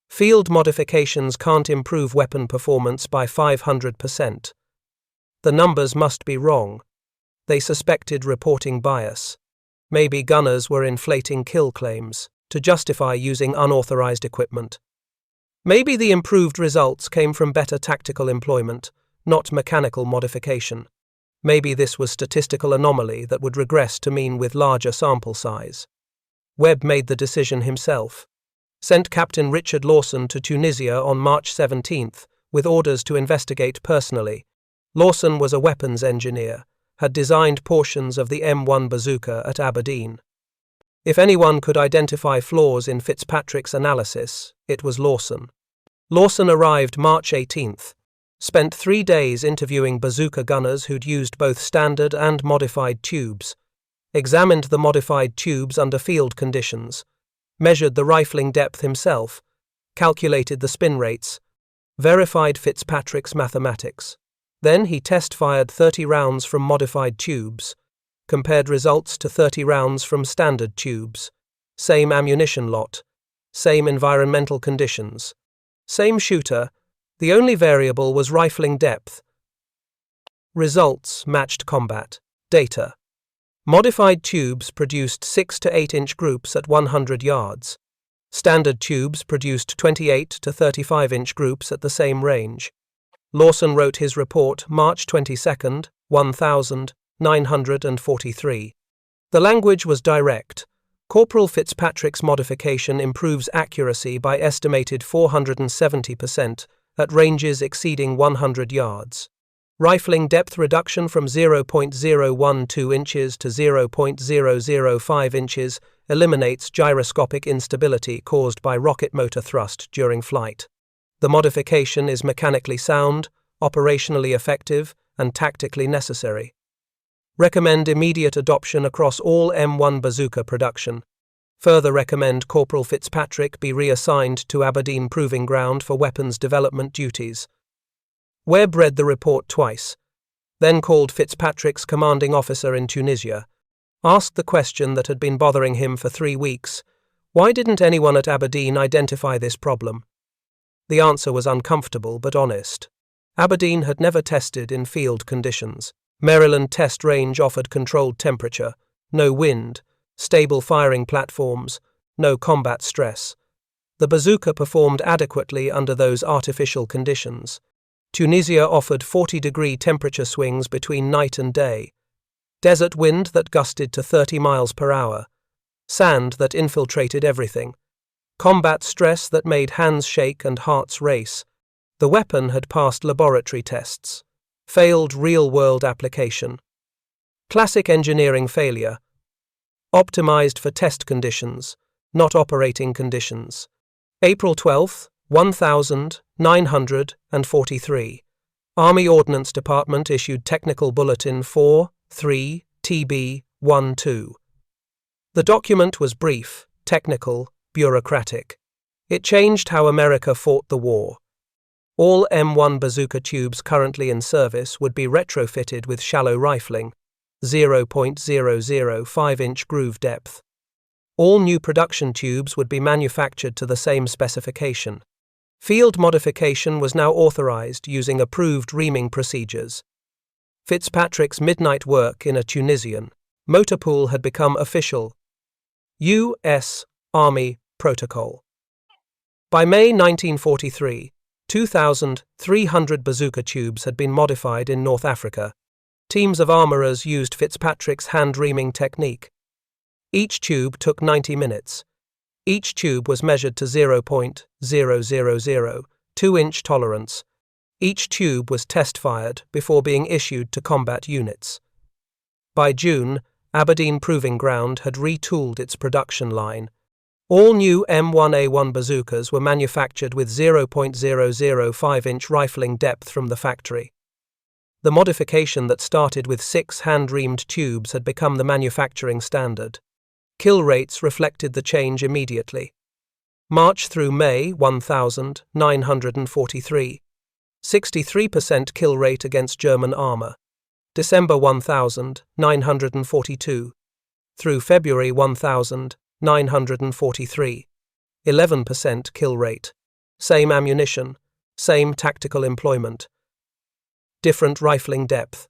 Field modifications can't improve weapon performance by 500%. The numbers must be wrong. They suspected reporting bias. Maybe gunners were inflating kill claims to justify using unauthorized equipment. Maybe the improved results came from better tactical employment, not mechanical modification. Maybe this was statistical anomaly that would regress to mean with larger sample size. Webb made the decision himself. Sent Captain Richard Lawson to Tunisia on March 17 with orders to investigate personally. Lawson was a weapons engineer, had designed portions of the M1 Bazooka at Aberdeen. If anyone could identify flaws in Fitzpatrick's analysis, it was Lawson. Lawson arrived March 18, spent 3 days interviewing bazooka gunners who'd used both standard and modified tubes, examined the modified tubes under field conditions, measured the rifling depth himself, calculated the spin rates, verified Fitzpatrick's mathematics. Then he test-fired 30 rounds from modified tubes, compared results to 30 rounds from standard tubes, same ammunition lot, same environmental conditions, same shooter, the only variable was rifling depth. Results matched combat. Data. Modified tubes produced 6 to 8 inch groups at 100 yards. Standard tubes produced 28 to 35 inch groups at the same range. Lawson wrote his report March 22, 1943. The language was direct. Corporal Fitzpatrick's modification improves accuracy by estimated 470% at ranges exceeding 100 yards. Rifling depth reduction from 0.012 inches to 0.005 inches eliminates gyroscopic instability caused by rocket motor thrust during flight. The modification is mechanically sound, operationally effective, and tactically necessary. Recommend immediate adoption across all M1 Bazooka production. Further recommend Corporal Fitzpatrick be reassigned to Aberdeen Proving Ground for weapons development duties. Webb read the report twice, then called Fitzpatrick's commanding officer in Tunisia, asked the question that had been bothering him for 3 weeks: why didn't anyone at Aberdeen identify this problem? The answer was uncomfortable but honest. Aberdeen had never tested in field conditions. Maryland test range offered controlled temperature, no wind, stable firing platforms, no combat stress. The bazooka performed adequately under those artificial conditions. Tunisia offered 40-degree temperature swings between night and day, desert wind that gusted to 30 miles per hour, sand that infiltrated everything, Combat stress that made hands shake and hearts race. The weapon had passed laboratory tests. Failed real-world application. Classic engineering failure. Optimized for test conditions, not operating conditions. April 12, 1943. Army Ordnance Department issued Technical Bulletin 4-3 TB-12. The document was brief, technical, bureaucratic. It changed how America fought the war. All M1 Bazooka tubes currently in service would be retrofitted with shallow rifling, 0.005-inch groove depth. All new production tubes would be manufactured to the same specification. Field modification was now authorized using approved reaming procedures. Fitzpatrick's midnight work in a Tunisian motor pool had become official. U.S. Army Protocol. By May 1943, 2,300 bazooka tubes had been modified in North Africa. Teams of armourers used Fitzpatrick's hand-reaming technique. Each tube took 90 minutes. Each tube was measured to 0.0002-inch tolerance. Each tube was test-fired before being issued to combat units. By June, Aberdeen Proving Ground had retooled its production line. All new M1A1 bazookas were manufactured with 0.005-inch rifling depth from the factory. The modification that started with 6 hand-reamed tubes had become the manufacturing standard. Kill rates reflected the change immediately. March through May 1943. 63% kill rate against German armour. December 1942. Through February 1943. 11% kill rate. Same ammunition. Same tactical employment. Different rifling depth.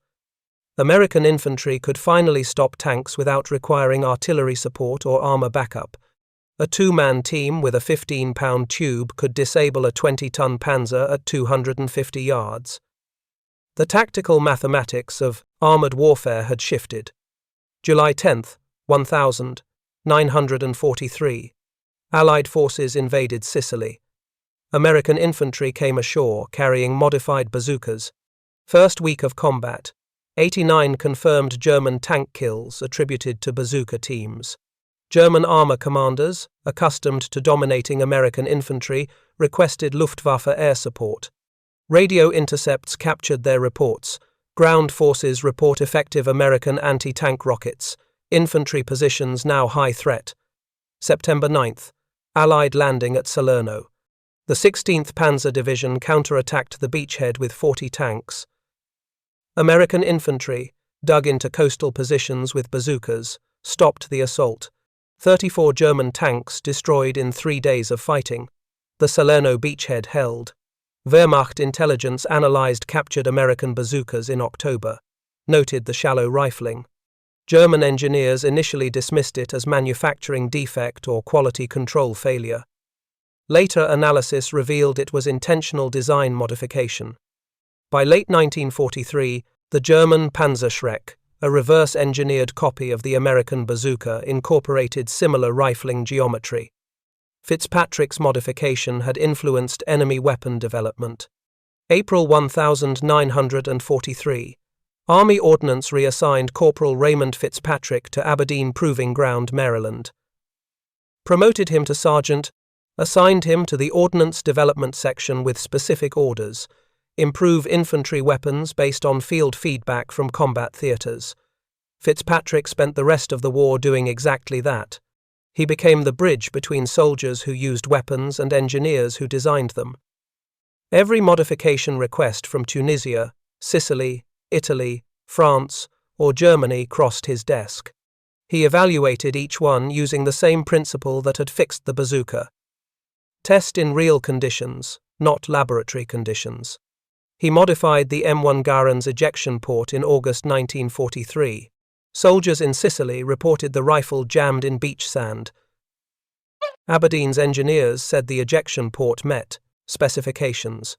American infantry could finally stop tanks without requiring artillery support or armor backup. A 2-man team with a 15-pound tube could disable a 20-ton Panzer at 250 yards. The tactical mathematics of armored warfare had shifted. July 10, 1943. Allied forces invaded Sicily. American infantry came ashore carrying modified bazookas. First week of combat. 89 confirmed German tank kills attributed to bazooka teams. German armor commanders, accustomed to dominating American infantry, requested Luftwaffe air support. Radio intercepts captured their reports. Ground forces report effective American anti-tank rockets. Infantry positions now high threat. September 9th. Allied landing at Salerno. The 16th Panzer Division counterattacked the beachhead with 40 tanks. American infantry, dug into coastal positions with bazookas, stopped the assault. 34 German tanks destroyed in 3 days of fighting. The Salerno beachhead held. Wehrmacht intelligence analyzed captured American bazookas in October. Noted the shallow rifling. German engineers initially dismissed it as manufacturing defect or quality control failure. Later analysis revealed it was intentional design modification. By late 1943, the German Panzer IV, a reverse-engineered copy of the American bazooka, incorporated similar rifling geometry. Fitzpatrick's modification had influenced enemy weapon development. April 1943. Army Ordnance reassigned Corporal Raymond Fitzpatrick to Aberdeen Proving Ground, Maryland. Promoted him to sergeant, assigned him to the Ordnance Development Section with specific orders. Improve infantry weapons based on field feedback from combat theatres. Fitzpatrick spent the rest of the war doing exactly that. He became the bridge between soldiers who used weapons and engineers who designed them. Every modification request from Tunisia, Sicily, Italy, France, or Germany crossed his desk. He evaluated each one using the same principle that had fixed the bazooka. Test in real conditions, not laboratory conditions. He modified the M1 Garand's ejection port in August 1943. Soldiers in Sicily reported the rifle jammed in beach sand. Aberdeen's engineers said the ejection port met specifications.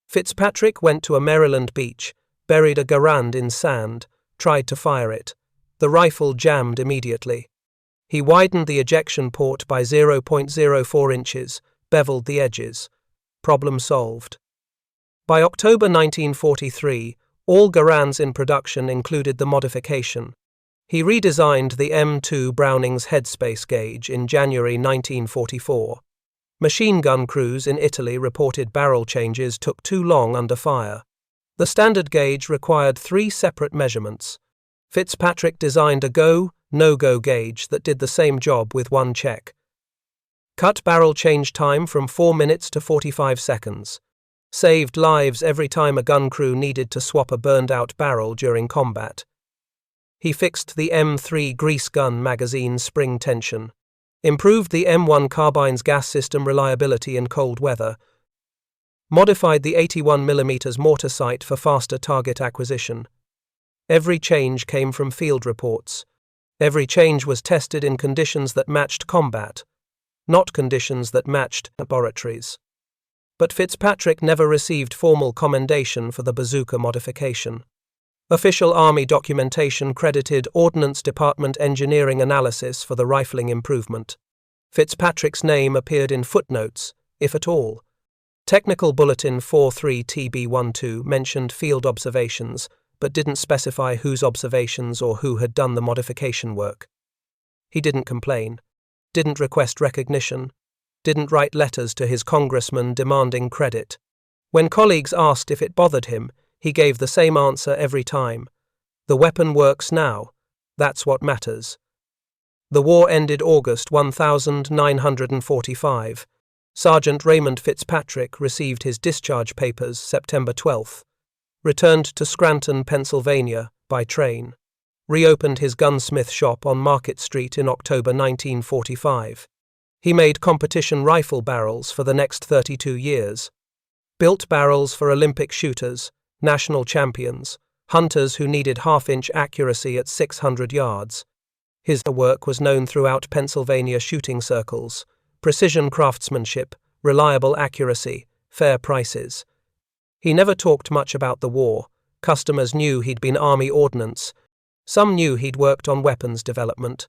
Fitzpatrick went to a Maryland beach, buried a Garand in sand, tried to fire it. The rifle jammed immediately. He widened the ejection port by 0.04 inches, beveled the edges. Problem solved. By October 1943, all Garands in production included the modification. He redesigned the M2 Browning's headspace gauge in January 1944. Machine gun crews in Italy reported barrel changes took too long under fire. The standard gauge required 3 separate measurements. Fitzpatrick designed a go, no-go gauge that did the same job with 1 check. Cut barrel change time from 4 minutes to 45 seconds. Saved lives every time a gun crew needed to swap a burned-out barrel during combat. He fixed the M3 grease gun magazine spring tension. Improved the M1 carbine's gas system reliability in cold weather. Modified the 81mm mortar sight for faster target acquisition. Every change came from field reports. Every change was tested in conditions that matched combat, not conditions that matched laboratories. But Fitzpatrick never received formal commendation for the bazooka modification. Official Army documentation credited Ordnance Department engineering analysis for the rifling improvement. Fitzpatrick's name appeared in footnotes, if at all. Technical Bulletin 43TB12 mentioned field observations, but didn't specify whose observations or who had done the modification work. He didn't complain, didn't request recognition, didn't write letters to his congressman demanding credit. When colleagues asked if it bothered him, he gave the same answer every time. The weapon works now. That's what matters. The war ended August 1945. Sergeant Raymond Fitzpatrick received his discharge papers September 12. Returned to Scranton, Pennsylvania, by train. Reopened his gunsmith shop on Market Street in October 1945. He made competition rifle barrels for the next 32 years. Built barrels for Olympic shooters, national champions, hunters who needed half-inch accuracy at 600 yards. His work was known throughout Pennsylvania shooting circles. Precision craftsmanship, reliable accuracy, fair prices. He never talked much about the war. Customers knew he'd been Army ordnance. Some knew he'd worked on weapons development.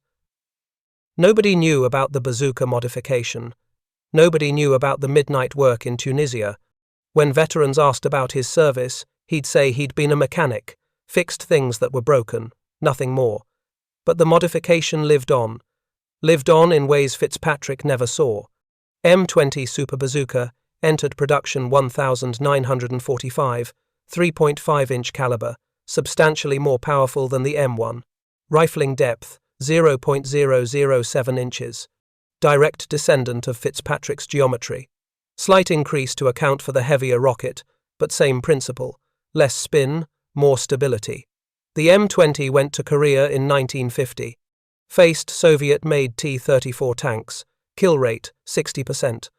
Nobody knew about the bazooka modification. Nobody knew about the midnight work in Tunisia. When veterans asked about his service, he'd say he'd been a mechanic, fixed things that were broken, nothing more. But the modification lived on in ways Fitzpatrick never saw. M20 Super Bazooka entered production 1945, 3.5-inch caliber, substantially more powerful than the M1. Rifling depth, 0.007 inches. Direct descendant of Fitzpatrick's geometry. Slight increase to account for the heavier rocket, but same principle. Less spin, more stability. The M20 went to Korea in 1950. Faced Soviet-made T-34 tanks. Kill rate, 60%.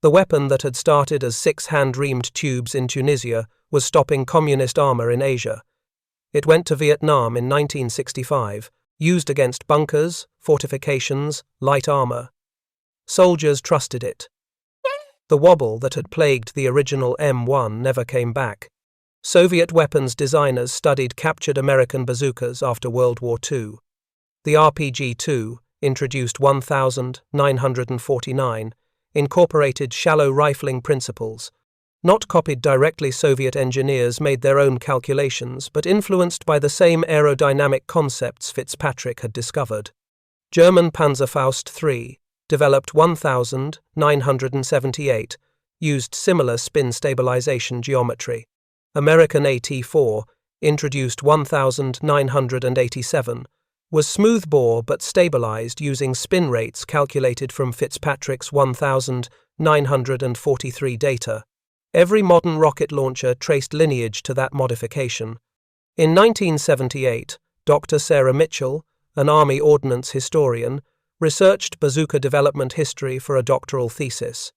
The weapon that had started as 6 hand-reamed tubes in Tunisia was stopping communist armor in Asia. It went to Vietnam in 1965, used against bunkers, fortifications, light armor. Soldiers trusted it. The wobble that had plagued the original M1 never came back. Soviet weapons designers studied captured American bazookas after World War II. The RPG-2, introduced 1949, incorporated shallow rifling principles. Not copied directly, Soviet engineers made their own calculations, but influenced by the same aerodynamic concepts Fitzpatrick had discovered. German Panzer IV, developed 1978, used similar spin stabilization geometry. American AT-4, introduced 1987, was smoothbore but stabilized using spin rates calculated from Fitzpatrick's 1943 data. Every modern rocket launcher traced lineage to that modification. In 1978, Dr. Sarah Mitchell, an Army Ordnance historian, researched bazooka development history for a doctoral thesis.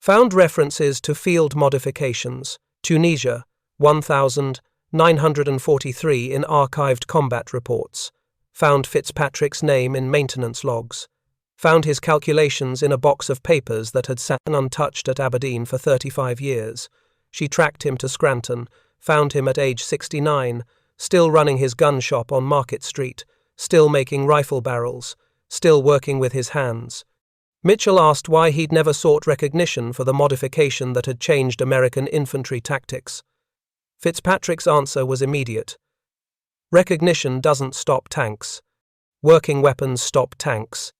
Found references to field modifications, Tunisia, 1943 in archived combat reports. Found Fitzpatrick's name in maintenance logs. Found his calculations in a box of papers that had sat untouched at Aberdeen for 35 years. She tracked him to Scranton, found him at age 69, still running his gun shop on Market Street, still making rifle barrels, still working with his hands. Mitchell asked why he'd never sought recognition for the modification that had changed American infantry tactics. Fitzpatrick's answer was immediate. Recognition doesn't stop tanks. Working weapons stop tanks.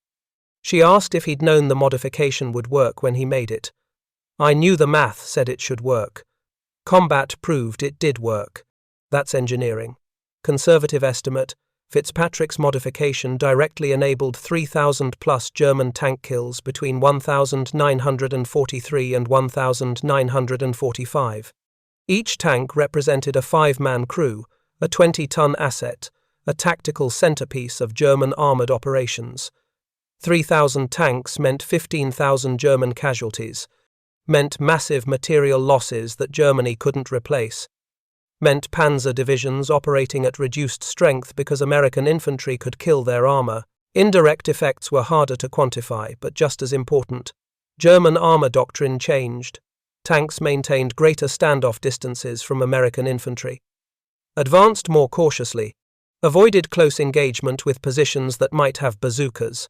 She asked if he'd known the modification would work when he made it. I knew the math said it should work. Combat proved it did work. That's engineering. Conservative estimate, Fitzpatrick's modification directly enabled 3,000-plus German tank kills between 1943 and 1945. Each tank represented a 5-man crew, a 20-ton asset, a tactical centerpiece of German armored operations. 3,000 tanks meant 15,000 German casualties, meant massive material losses that Germany couldn't replace, meant panzer divisions operating at reduced strength because American infantry could kill their armor. Indirect effects were harder to quantify, but just as important. German armor doctrine changed. Tanks maintained greater standoff distances from American infantry. Advanced more cautiously. Avoided close engagement with positions that might have bazookas.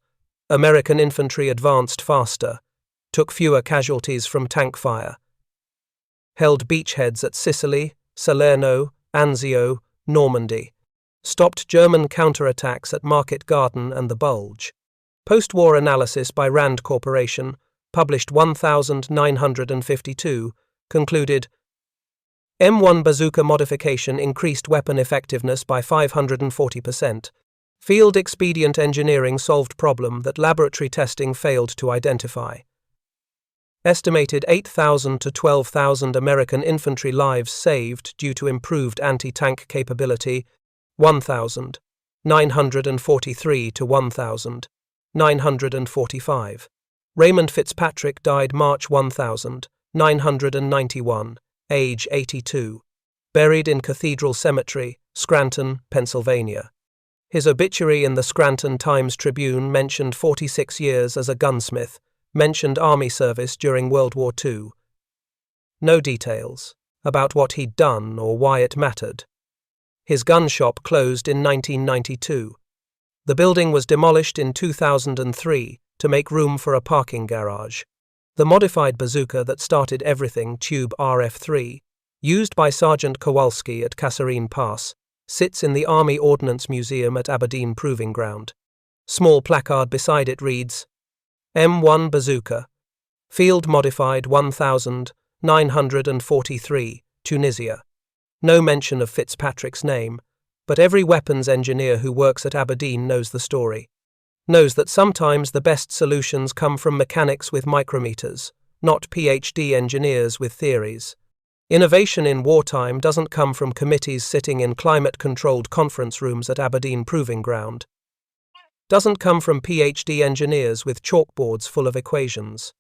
American infantry advanced faster. Took fewer casualties from tank fire. Held beachheads at Sicily, Salerno, Anzio, Normandy. Stopped German counterattacks at Market Garden and the Bulge. Post-war analysis by Rand Corporation, published 1952, concluded, M1 Bazooka modification increased weapon effectiveness by 540%. Field expedient engineering solved problem that laboratory testing failed to identify. Estimated 8,000 to 12,000 American infantry lives saved due to improved anti-tank capability, 1,943 to 1,945. Raymond Fitzpatrick died March 1991, age 82. Buried in Cathedral Cemetery, Scranton, Pennsylvania. His obituary in the Scranton Times-Tribune mentioned 46 years as a gunsmith, mentioned Army service during World War II. No details about what he'd done or why it mattered. His gun shop closed in 1992. The building was demolished in 2003 to make room for a parking garage. The modified bazooka that started everything, Tube RF-3, used by Sergeant Kowalski at Kasserine Pass, sits in the Army Ordnance Museum at Aberdeen Proving Ground. Small placard beside it reads, M1 Bazooka, Field Modified 1943, Tunisia. No mention of Fitzpatrick's name, but every weapons engineer who works at Aberdeen knows the story. Knows that sometimes the best solutions come from mechanics with micrometers, not PhD engineers with theories. Innovation in wartime doesn't come from committees sitting in climate-controlled conference rooms at Aberdeen Proving Ground. Doesn't come from PhD engineers with chalkboards full of equations.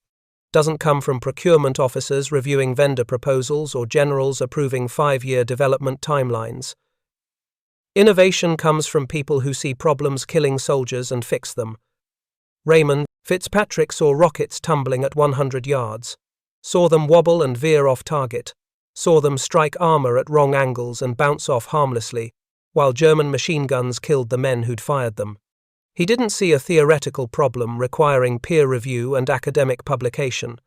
Doesn't come from procurement officers reviewing vendor proposals or generals approving 5-year development timelines. Innovation comes from people who see problems killing soldiers and fix them. Raymond Fitzpatrick saw rockets tumbling at 100 yards. Saw them wobble and veer off target. Saw them strike armor at wrong angles and bounce off harmlessly, while German machine guns killed the men who'd fired them. He didn't see a theoretical problem requiring peer review and academic publication.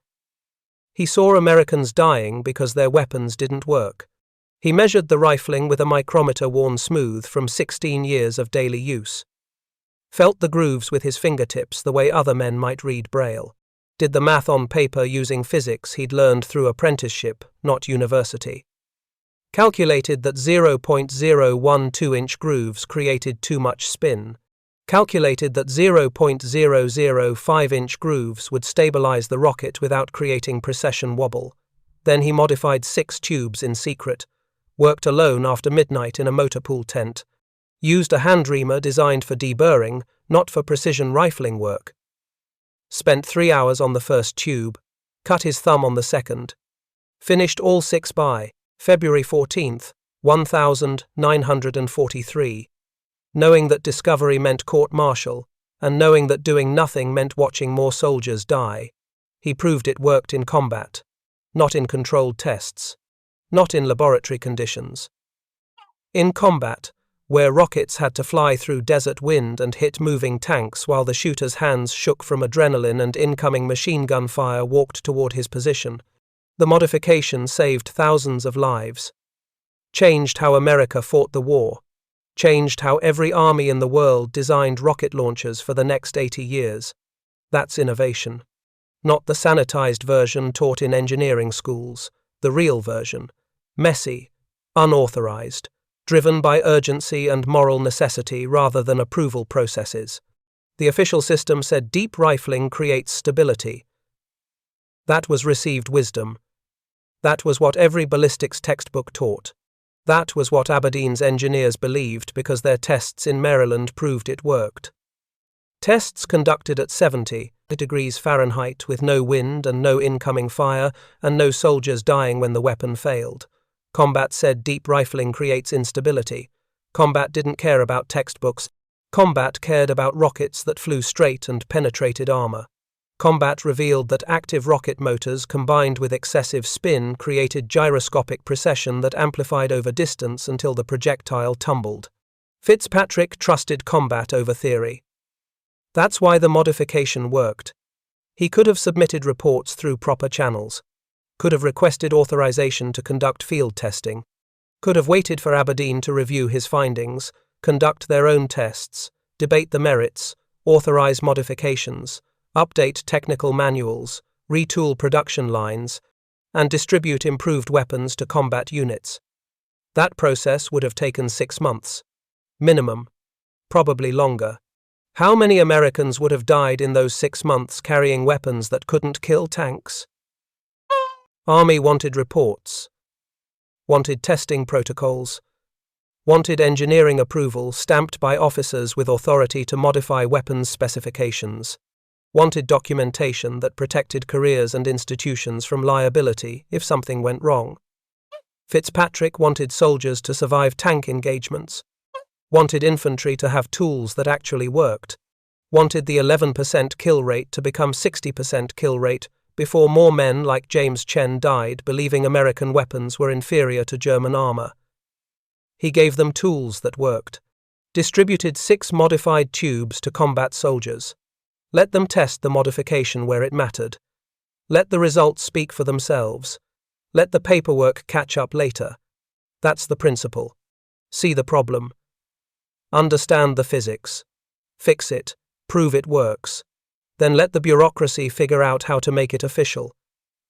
He saw Americans dying because their weapons didn't work. He measured the rifling with a micrometer worn smooth from 16 years of daily use. Felt the grooves with his fingertips the way other men might read Braille. Did the math on paper using physics he'd learned through apprenticeship, not university. Calculated that 0.012-inch grooves created too much spin. Calculated that 0.005-inch grooves would stabilize the rocket without creating precession wobble. Then he modified 6 tubes in secret, worked alone after midnight in a motor pool tent, used a hand reamer designed for deburring, not for precision rifling work. Spent 3 hours on the first tube, cut his thumb on the second. Finished all 6 by February 14, 1943. Knowing that discovery meant court-martial, and knowing that doing nothing meant watching more soldiers die, he proved it worked in combat, not in controlled tests, not in laboratory conditions. In combat, where rockets had to fly through desert wind and hit moving tanks while the shooter's hands shook from adrenaline and incoming machine gun fire walked toward his position. The modification saved thousands of lives. Changed how America fought the war. Changed how every army in the world designed rocket launchers for the next 80 years. That's innovation. Not the sanitized version taught in engineering schools, the real version. Messy, unauthorized, driven by urgency and moral necessity rather than approval processes. The official system said deep rifling creates stability. That was received wisdom. That was what every ballistics textbook taught. That was what Aberdeen's engineers believed because their tests in Maryland proved it worked. Tests conducted at 70 degrees Fahrenheit with no wind and no incoming fire and no soldiers dying when the weapon failed. Combat said deep rifling creates instability. Combat didn't care about textbooks. Combat cared about rockets that flew straight and penetrated armor. Combat revealed that active rocket motors combined with excessive spin created gyroscopic precession that amplified over distance until the projectile tumbled. Fitzpatrick trusted combat over theory. That's why the modification worked. He could have submitted reports through proper channels, could have requested authorization to conduct field testing, could have waited for Aberdeen to review his findings, conduct their own tests, debate the merits, authorize modifications, update technical manuals, retool production lines, and distribute improved weapons to combat units. That process would have taken 6 months. Minimum. Probably longer. How many Americans would have died in those 6 months carrying weapons that couldn't kill tanks? Army wanted reports. Wanted testing protocols. Wanted engineering approval stamped by officers with authority to modify weapons specifications. Wanted documentation that protected careers and institutions from liability if something went wrong. Fitzpatrick wanted soldiers to survive tank engagements. Wanted infantry to have tools that actually worked. Wanted the 11% kill rate to become 60% kill rate before more men like James Chen died believing American weapons were inferior to German armor. He gave them tools that worked. Distributed 6 modified tubes to combat soldiers. Let them test the modification where it mattered. Let the results speak for themselves. Let the paperwork catch up later. That's the principle. See the problem. Understand the physics. Fix it. Prove it works. Then let the bureaucracy figure out how to make it official.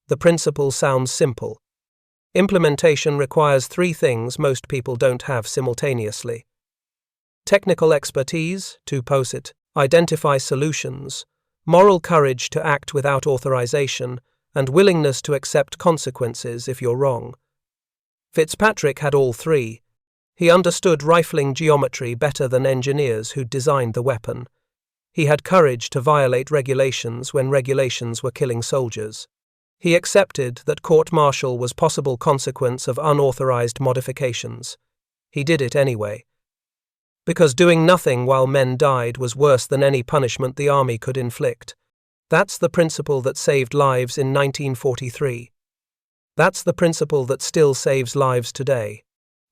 The principle sounds simple. Implementation requires 3 things most people don't have simultaneously. Technical expertise, to POSIT, identify solutions, moral courage to act without authorization, and willingness to accept consequences if you're wrong. Fitzpatrick had all 3. He understood rifling geometry better than engineers who'd designed the weapon. He had courage to violate regulations when regulations were killing soldiers. He accepted that court-martial was possible consequence of unauthorized modifications. He did it anyway. Because doing nothing while men died was worse than any punishment the army could inflict. That's the principle that saved lives in 1943. That's the principle that still saves lives today.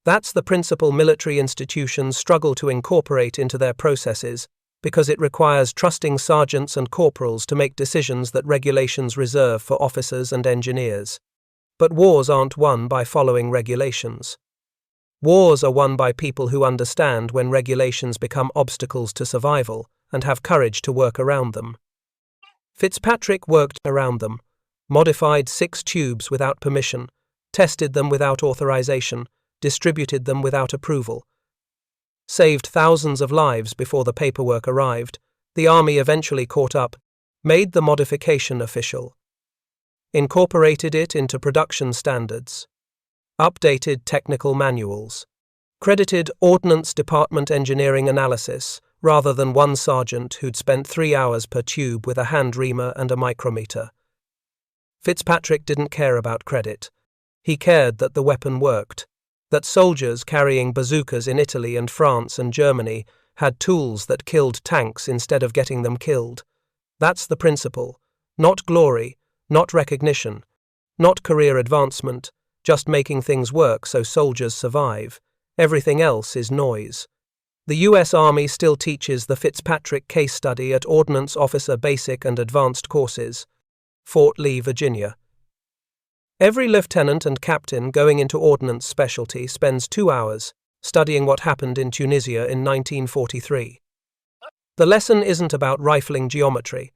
That's the principle military institutions struggle to incorporate into their processes because it requires trusting sergeants and corporals to make decisions that regulations reserve for officers and engineers. But wars aren't won by following regulations. Wars are won by people who understand when regulations become obstacles to survival and have courage to work around them. Fitzpatrick worked around them, modified 6 tubes without permission, tested them without authorization, distributed them without approval. Saved thousands of lives before the paperwork arrived. The army eventually caught up, made the modification official, incorporated it into production standards, updated technical manuals, credited Ordnance Department engineering analysis rather than one sergeant who'd spent 3 hours per tube with a hand reamer and a micrometer. Fitzpatrick didn't care about credit. He cared that the weapon worked, that soldiers carrying bazookas in Italy and France and Germany had tools that killed tanks instead of getting them killed. That's the principle. Not glory, not recognition, not career advancement, just making things work so soldiers survive. Everything else is noise. The U.S. Army still teaches the Fitzpatrick case study at Ordnance Officer Basic and Advanced Courses, Fort Lee, Virginia. Every lieutenant and captain going into ordnance specialty spends 2 hours studying what happened in Tunisia in 1943. The lesson isn't about rifling geometry.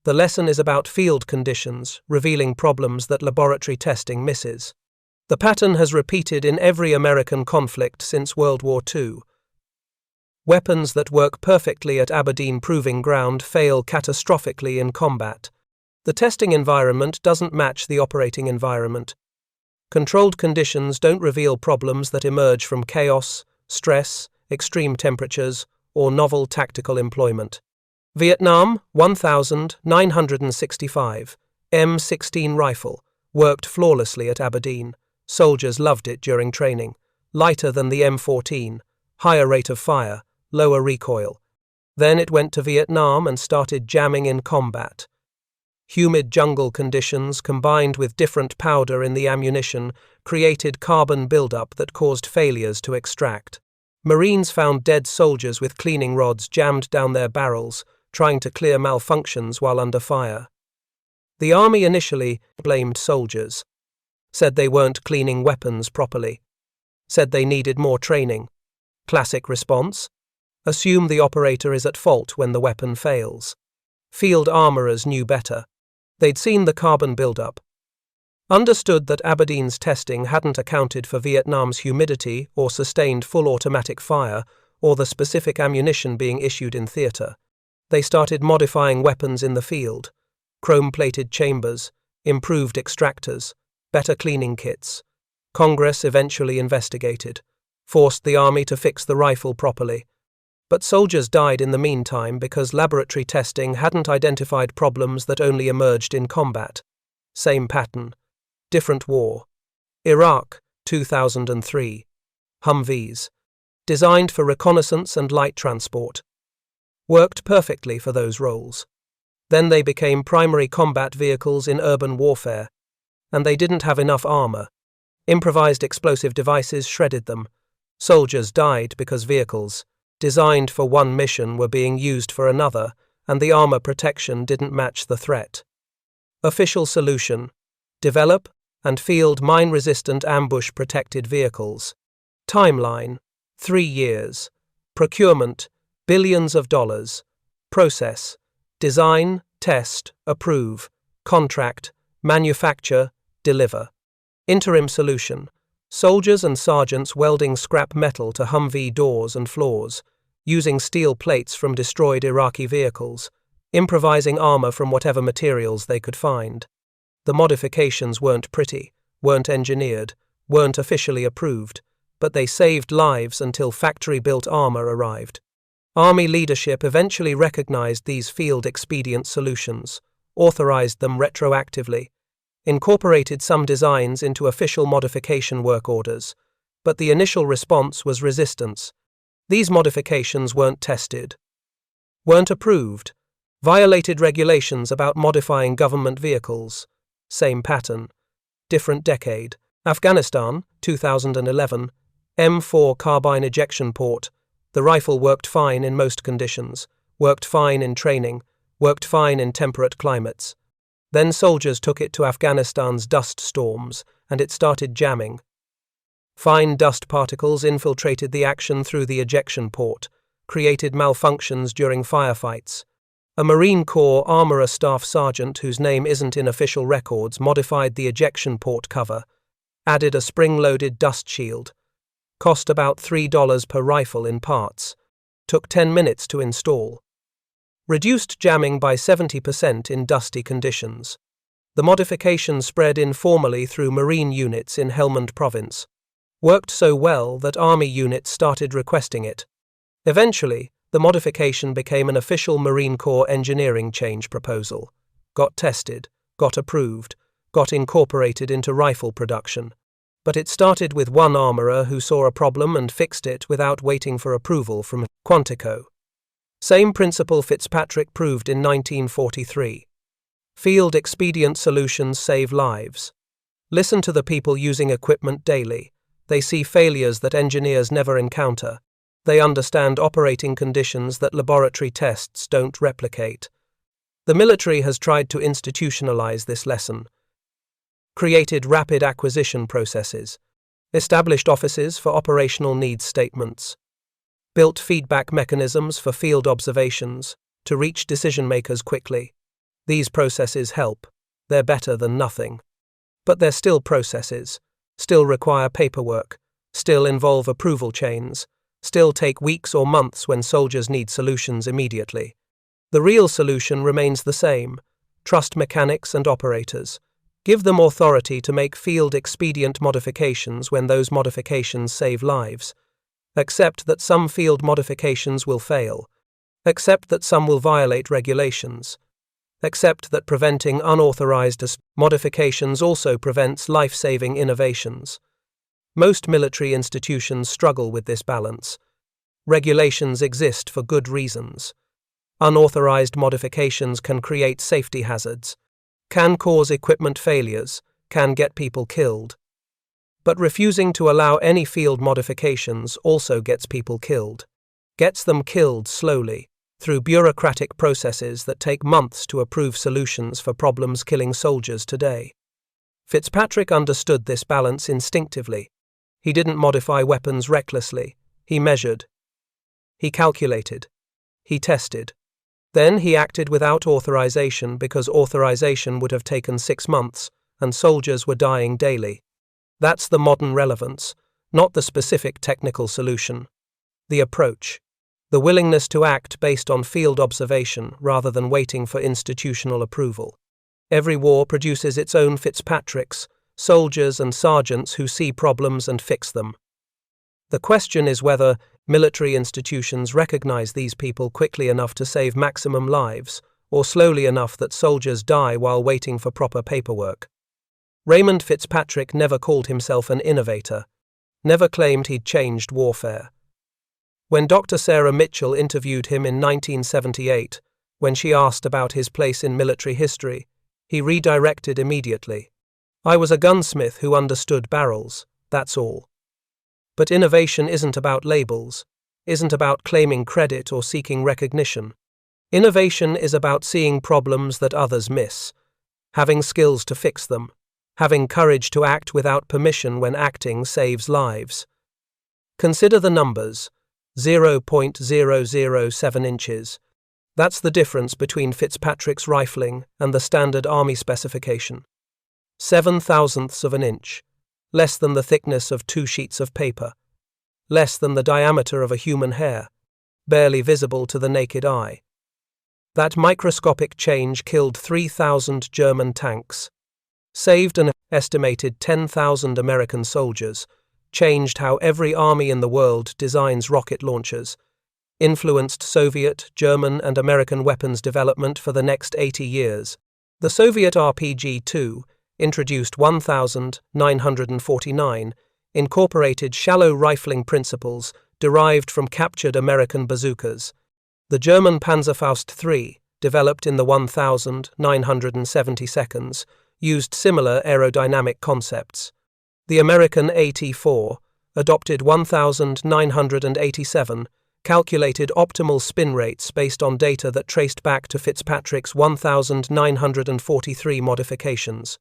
The lesson is about field conditions, revealing problems that laboratory testing misses. The pattern has repeated in every American conflict since World War II. Weapons that work perfectly at Aberdeen Proving Ground fail catastrophically in combat. The testing environment doesn't match the operating environment. Controlled conditions don't reveal problems that emerge from chaos, stress, extreme temperatures, or novel tactical employment. Vietnam, 1965, M16 rifle, worked flawlessly at Aberdeen. Soldiers loved it during training. Lighter than the M14, higher rate of fire, lower recoil. Then it went to Vietnam and started jamming in combat. Humid jungle conditions combined with different powder in the ammunition created carbon buildup that caused failures to extract. Marines found dead soldiers with cleaning rods jammed down their barrels, trying to clear malfunctions while under fire. The Army initially blamed soldiers, said they weren't cleaning weapons properly, said they needed more training. Classic response: assume the operator is at fault when the weapon fails. Field armourers knew better. They'd seen the carbon buildup, understood that Aberdeen's testing hadn't accounted for Vietnam's humidity or sustained full automatic fire or the specific ammunition being issued in theatre. They started modifying weapons in the field: chrome-plated chambers, improved extractors, better cleaning kits. Congress eventually investigated, forced the Army to fix the rifle properly. But soldiers died in the meantime because laboratory testing hadn't identified problems that only emerged in combat. Same pattern, different war. Iraq, 2003. Humvees, designed for reconnaissance and light transport, worked perfectly for those roles. Then they became primary combat vehicles in urban warfare, and they didn't have enough armor. Improvised explosive devices shredded them. Soldiers died because vehicles designed for one mission were being used for another, and the armor protection didn't match the threat. Official solution: develop and field mine-resistant ambush-protected vehicles. Timeline: 3 years. Procurement: billions of dollars. Process: design, test, approve. Contract: manufacture, deliver. Interim solution: soldiers and sergeants welding scrap metal to Humvee doors and floors, using steel plates from destroyed Iraqi vehicles, improvising armor from whatever materials they could find. The modifications weren't pretty, weren't engineered, weren't officially approved, but they saved lives until factory-built armor arrived. Army leadership eventually recognized these field-expedient solutions, authorized them retroactively, incorporated some designs into official modification work orders, but the initial response was resistance. These modifications weren't tested, weren't approved, violated regulations about modifying government vehicles. Same pattern, different decade. Afghanistan, 2011, M4 carbine ejection port. The rifle worked fine in most conditions, worked fine in training, worked fine in temperate climates. Then soldiers took it to Afghanistan's dust storms, and it started jamming. Fine dust particles infiltrated the action through the ejection port, created malfunctions during firefights. A Marine Corps Armourer Staff Sergeant whose name isn't in official records modified the ejection port cover, added a spring-loaded dust shield. Cost about $3 per rifle in parts. Took 10 minutes to install. Reduced jamming by 70% in dusty conditions. The modification spread informally through Marine units in Helmand Province. Worked so well that Army units started requesting it. Eventually, the modification became an official Marine Corps engineering change proposal. Got tested, got approved, got incorporated into rifle production. But it started with one armourer who saw a problem and fixed it without waiting for approval from Quantico. Same principle Fitzpatrick proved in 1943. Field expedient solutions save lives. Listen to the people using equipment daily. They see failures that engineers never encounter. They understand operating conditions that laboratory tests don't replicate. The military has tried to institutionalize this lesson, created rapid acquisition processes, established offices for operational needs statements, built feedback mechanisms for field observations to reach decision-makers quickly. These processes help. They're better than nothing. But they're still processes, still require paperwork, still involve approval chains, still take weeks or months when soldiers need solutions immediately. The real solution remains the same. Trust mechanics and operators. Give them authority to make field-expedient modifications when those modifications save lives. Accept that some field modifications will fail. Accept that some will violate regulations. Accept that preventing unauthorized modifications also prevents life-saving innovations. Most military institutions struggle with this balance. Regulations exist for good reasons. Unauthorized modifications can create safety hazards, can cause equipment failures, can get people killed. But refusing to allow any field modifications also gets people killed. Gets them killed slowly, through bureaucratic processes that take months to approve solutions for problems killing soldiers today. Fitzpatrick understood this balance instinctively. He didn't modify weapons recklessly. He measured. He calculated. He tested. Then he acted without authorization because authorization would have taken 6 months, and soldiers were dying daily. That's the modern relevance, not the specific technical solution. The approach. The willingness to act based on field observation rather than waiting for institutional approval. Every war produces its own Fitzpatricks, soldiers and sergeants who see problems and fix them. The question is whether military institutions recognize these people quickly enough to save maximum lives, or slowly enough that soldiers die while waiting for proper paperwork. Raymond Fitzpatrick never called himself an innovator, never claimed he'd changed warfare. When Dr. Sarah Mitchell interviewed him in 1978, when she asked about his place in military history, he redirected immediately. "I was a gunsmith who understood barrels, that's all." But innovation isn't about labels, isn't about claiming credit or seeking recognition. Innovation is about seeing problems that others miss, having skills to fix them, having courage to act without permission when acting saves lives. Consider the numbers. 0.007 inches. That's the difference between Fitzpatrick's rifling and the standard army specification. 0.007 of an inch. Less than the thickness of 2 sheets of paper. Less than the diameter of a human hair. Barely visible to the naked eye. That microscopic change killed 3,000 German tanks. Saved an estimated 10,000 American soldiers. Changed how every army in the world designs rocket launchers, influenced Soviet, German, and American weapons development for the next 80 years. The Soviet RPG-2, introduced 1949, incorporated shallow rifling principles derived from captured American bazookas. The German Panzer IV, developed in the 1970 seconds, used similar aerodynamic concepts. The American AT-4, adopted 1987, calculated optimal spin rates based on data that traced back to Fitzpatrick's 1943 modifications.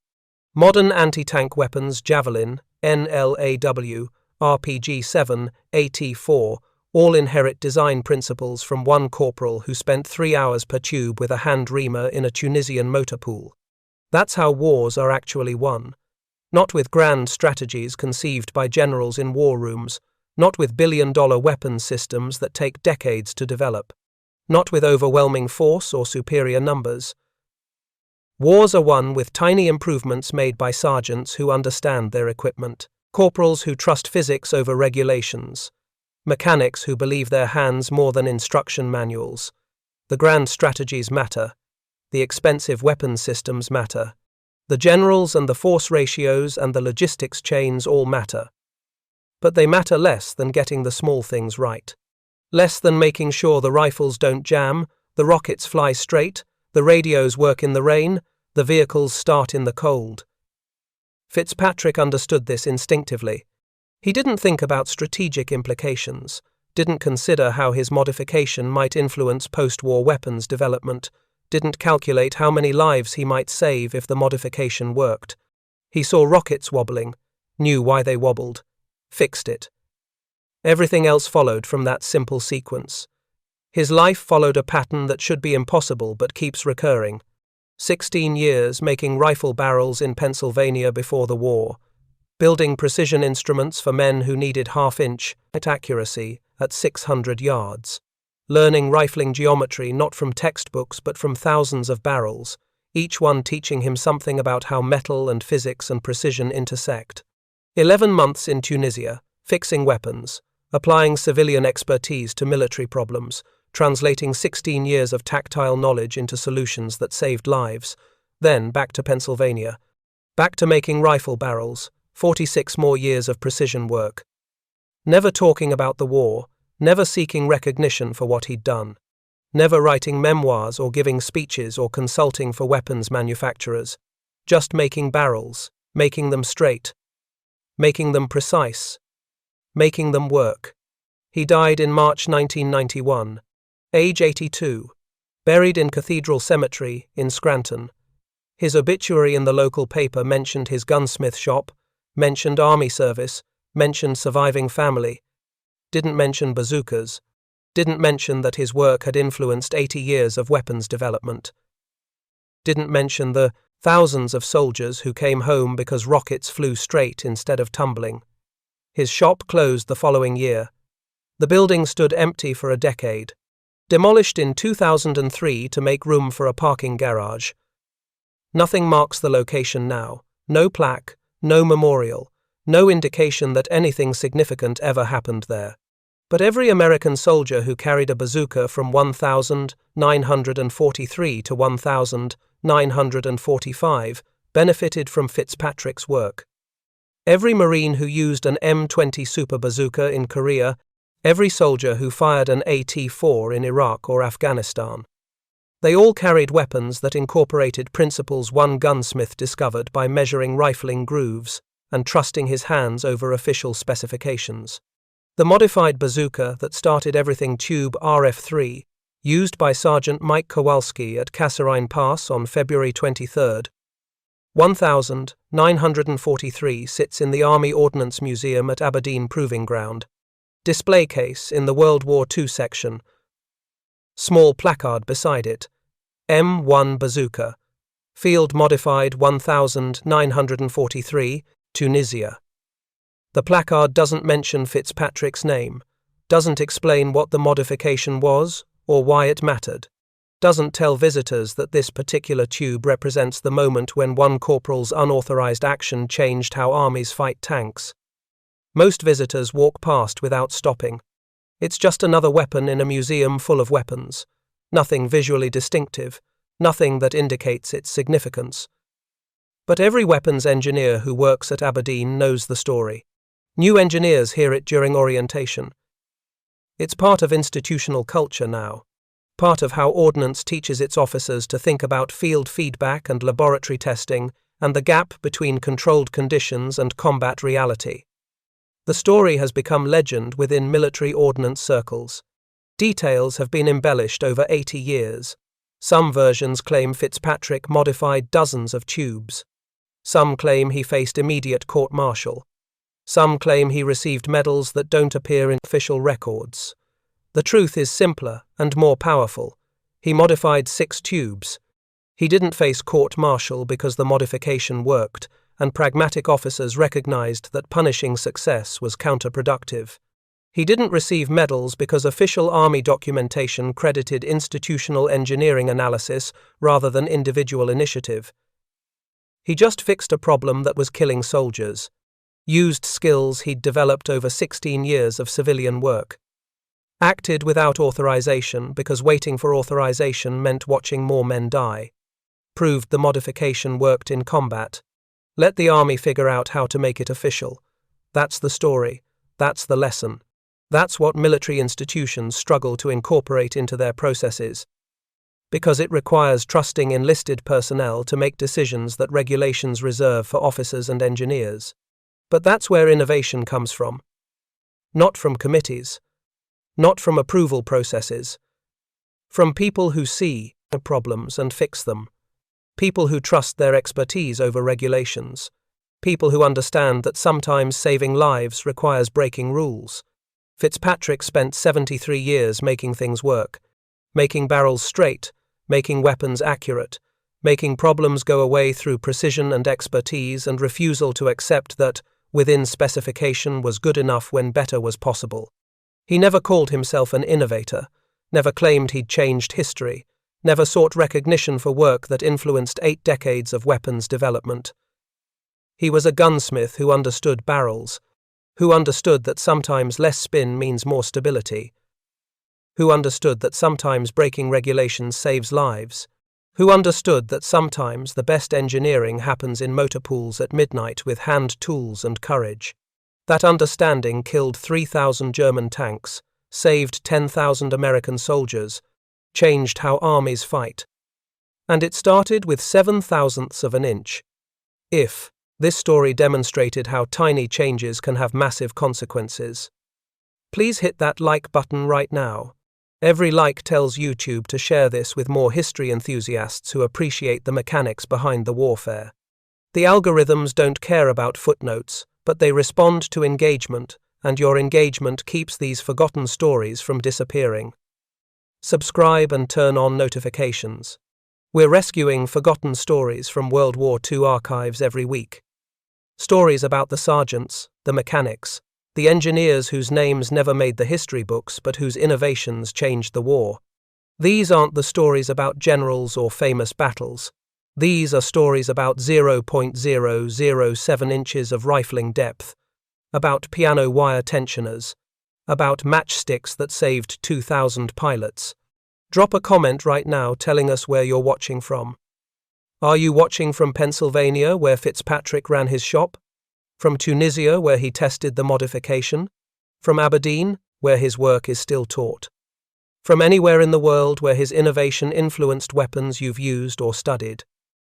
Modern anti-tank weapons Javelin, NLAW, RPG-7, AT-4, all inherit design principles from one corporal who spent 3 hours per tube with a hand reamer in a Tunisian motor pool. That's how wars are actually won. Not with grand strategies conceived by generals in war rooms, not with billion-dollar weapons systems that take decades to develop, not with overwhelming force or superior numbers. Wars are won with tiny improvements made by sergeants who understand their equipment, corporals who trust physics over regulations, mechanics who believe their hands more than instruction manuals. The grand strategies matter. The expensive weapons systems matter. The generals and the force ratios and the logistics chains all matter. But they matter less than getting the small things right. Less than making sure the rifles don't jam, the rockets fly straight, the radios work in the rain, the vehicles start in the cold. Fitzpatrick understood this instinctively. He didn't think about strategic implications, didn't consider how his modification might influence post-war weapons development, didn't calculate how many lives he might save if the modification worked. He saw rockets wobbling, knew why they wobbled, fixed it. Everything else followed from that simple sequence. His life followed a pattern that should be impossible but keeps recurring. 16 years making rifle barrels in Pennsylvania before the war, building precision instruments for men who needed half-inch accuracy at 600 yards, learning rifling geometry not from textbooks but from thousands of barrels, each one teaching him something about how metal and physics and precision intersect. 11 months in Tunisia, fixing weapons, applying civilian expertise to military problems, translating 16 years of tactile knowledge into solutions that saved lives. Then back to Pennsylvania, back to making rifle barrels, 46 more years of precision work. Never talking about the war, never seeking recognition for what he'd done, never writing memoirs or giving speeches or consulting for weapons manufacturers, just making barrels, making them straight, making them precise, making them work. He died in March 1991, age 82, buried in Cathedral Cemetery in Scranton. His obituary in the local paper mentioned his gunsmith shop, mentioned army service, mentioned surviving family, didn't mention bazookas, didn't mention that his work had influenced 80 years of weapons development, didn't mention the thousands of soldiers who came home because rockets flew straight instead of tumbling. His shop closed the following year. The building stood empty for a decade, demolished in 2003 to make room for a parking garage. Nothing marks the location now, no plaque, no memorial, no indication that anything significant ever happened there. But every American soldier who carried a bazooka from 1943 to 1945 benefited from Fitzpatrick's work. Every Marine who used an M20 Super Bazooka in Korea, every soldier who fired an AT-4 in Iraq or Afghanistan. They all carried weapons that incorporated principles one gunsmith discovered by measuring rifling grooves and trusting his hands over official specifications. The modified bazooka that started everything Tube RF-3, used by Sergeant Mike Kowalski at Kasserine Pass on February 23, 1943, sits in the Army Ordnance Museum at Aberdeen Proving Ground. Display case in the World War II section. Small placard beside it. M1 Bazooka. Field modified 1943, Tunisia. The placard doesn't mention Fitzpatrick's name, doesn't explain what the modification was or why it mattered, doesn't tell visitors that this particular tube represents the moment when one corporal's unauthorized action changed how armies fight tanks. Most visitors walk past without stopping. It's just another weapon in a museum full of weapons. Nothing visually distinctive, nothing that indicates its significance. But every weapons engineer who works at Aberdeen knows the story. New engineers hear it during orientation. It's part of institutional culture now, part of how Ordnance teaches its officers to think about field feedback and laboratory testing and the gap between controlled conditions and combat reality. The story has become legend within military ordnance circles. Details have been embellished over 80 years. Some versions claim Fitzpatrick modified dozens of tubes. Some claim he faced immediate court-martial. Some claim he received medals that don't appear in official records. The truth is simpler and more powerful. He modified 6 tubes. He didn't face court-martial because the modification worked, and pragmatic officers recognized that punishing success was counterproductive. He didn't receive medals because official army documentation credited institutional engineering analysis rather than individual initiative. He just fixed a problem that was killing soldiers, used skills he'd developed over 16 years of civilian work, acted without authorization because waiting for authorization meant watching more men die, proved the modification worked in combat. Let the army figure out how to make it official. That's the story. That's the lesson. That's what military institutions struggle to incorporate into their processes, because it requires trusting enlisted personnel to make decisions that regulations reserve for officers and engineers. But that's where innovation comes from. Not from committees. not from approval processes. From people who see problems and fix them. People who trust their expertise over regulations. People who understand that sometimes saving lives requires breaking rules. Fitzpatrick spent 73 years making things work, making barrels straight, making weapons accurate, making problems go away through precision and expertise and refusal to accept that within specification was good enough when better was possible. He never called himself an innovator, never claimed he'd changed history, never sought recognition for work that influenced 8 decades of weapons development. He was a gunsmith who understood barrels, who understood that sometimes less spin means more stability, who understood that sometimes breaking regulations saves lives, who understood that sometimes the best engineering happens in motor pools at midnight with hand tools and courage. That understanding killed 3,000 German tanks, saved 10,000 American soldiers, changed how armies fight. And it started with 7/1,000ths of an inch. This story demonstrated how tiny changes can have massive consequences. Please hit that like button right now. Every like tells YouTube to share this with more history enthusiasts who appreciate the mechanics behind the warfare. The algorithms don't care about footnotes, but they respond to engagement, and your engagement keeps these forgotten stories from disappearing. Subscribe and turn on notifications. We're rescuing forgotten stories from World War II archives every week. Stories about the sergeants, the mechanics, the engineers whose names never made the history books but whose innovations changed the war. These aren't the stories about generals or famous battles. These are stories about 0.007 inches of rifling depth, about piano wire tensioners, about matchsticks that saved 2,000 pilots. Drop a comment right now telling us where you're watching from. Are you watching from Pennsylvania, where Fitzpatrick ran his shop? From Tunisia, where he tested the modification? From Aberdeen, where his work is still taught? From anywhere in the world where his innovation influenced weapons you've used or studied?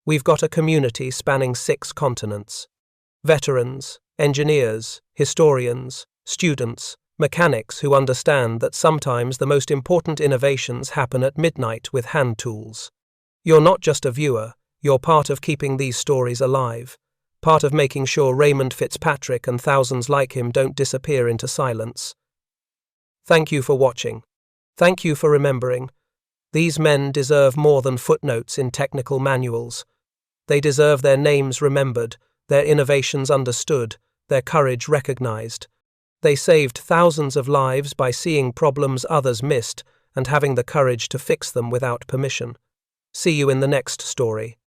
We've got a community spanning 6 continents. Veterans, engineers, historians, students, mechanics who understand that sometimes the most important innovations happen at midnight with hand tools. You're not just a viewer, you're part of keeping these stories alive, part of making sure Raymond Fitzpatrick and thousands like him don't disappear into silence. Thank you for watching. Thank you for remembering. These men deserve more than footnotes in technical manuals. They deserve their names remembered, their innovations understood, their courage recognized. They saved thousands of lives by seeing problems others missed and having the courage to fix them without permission. See you in the next story.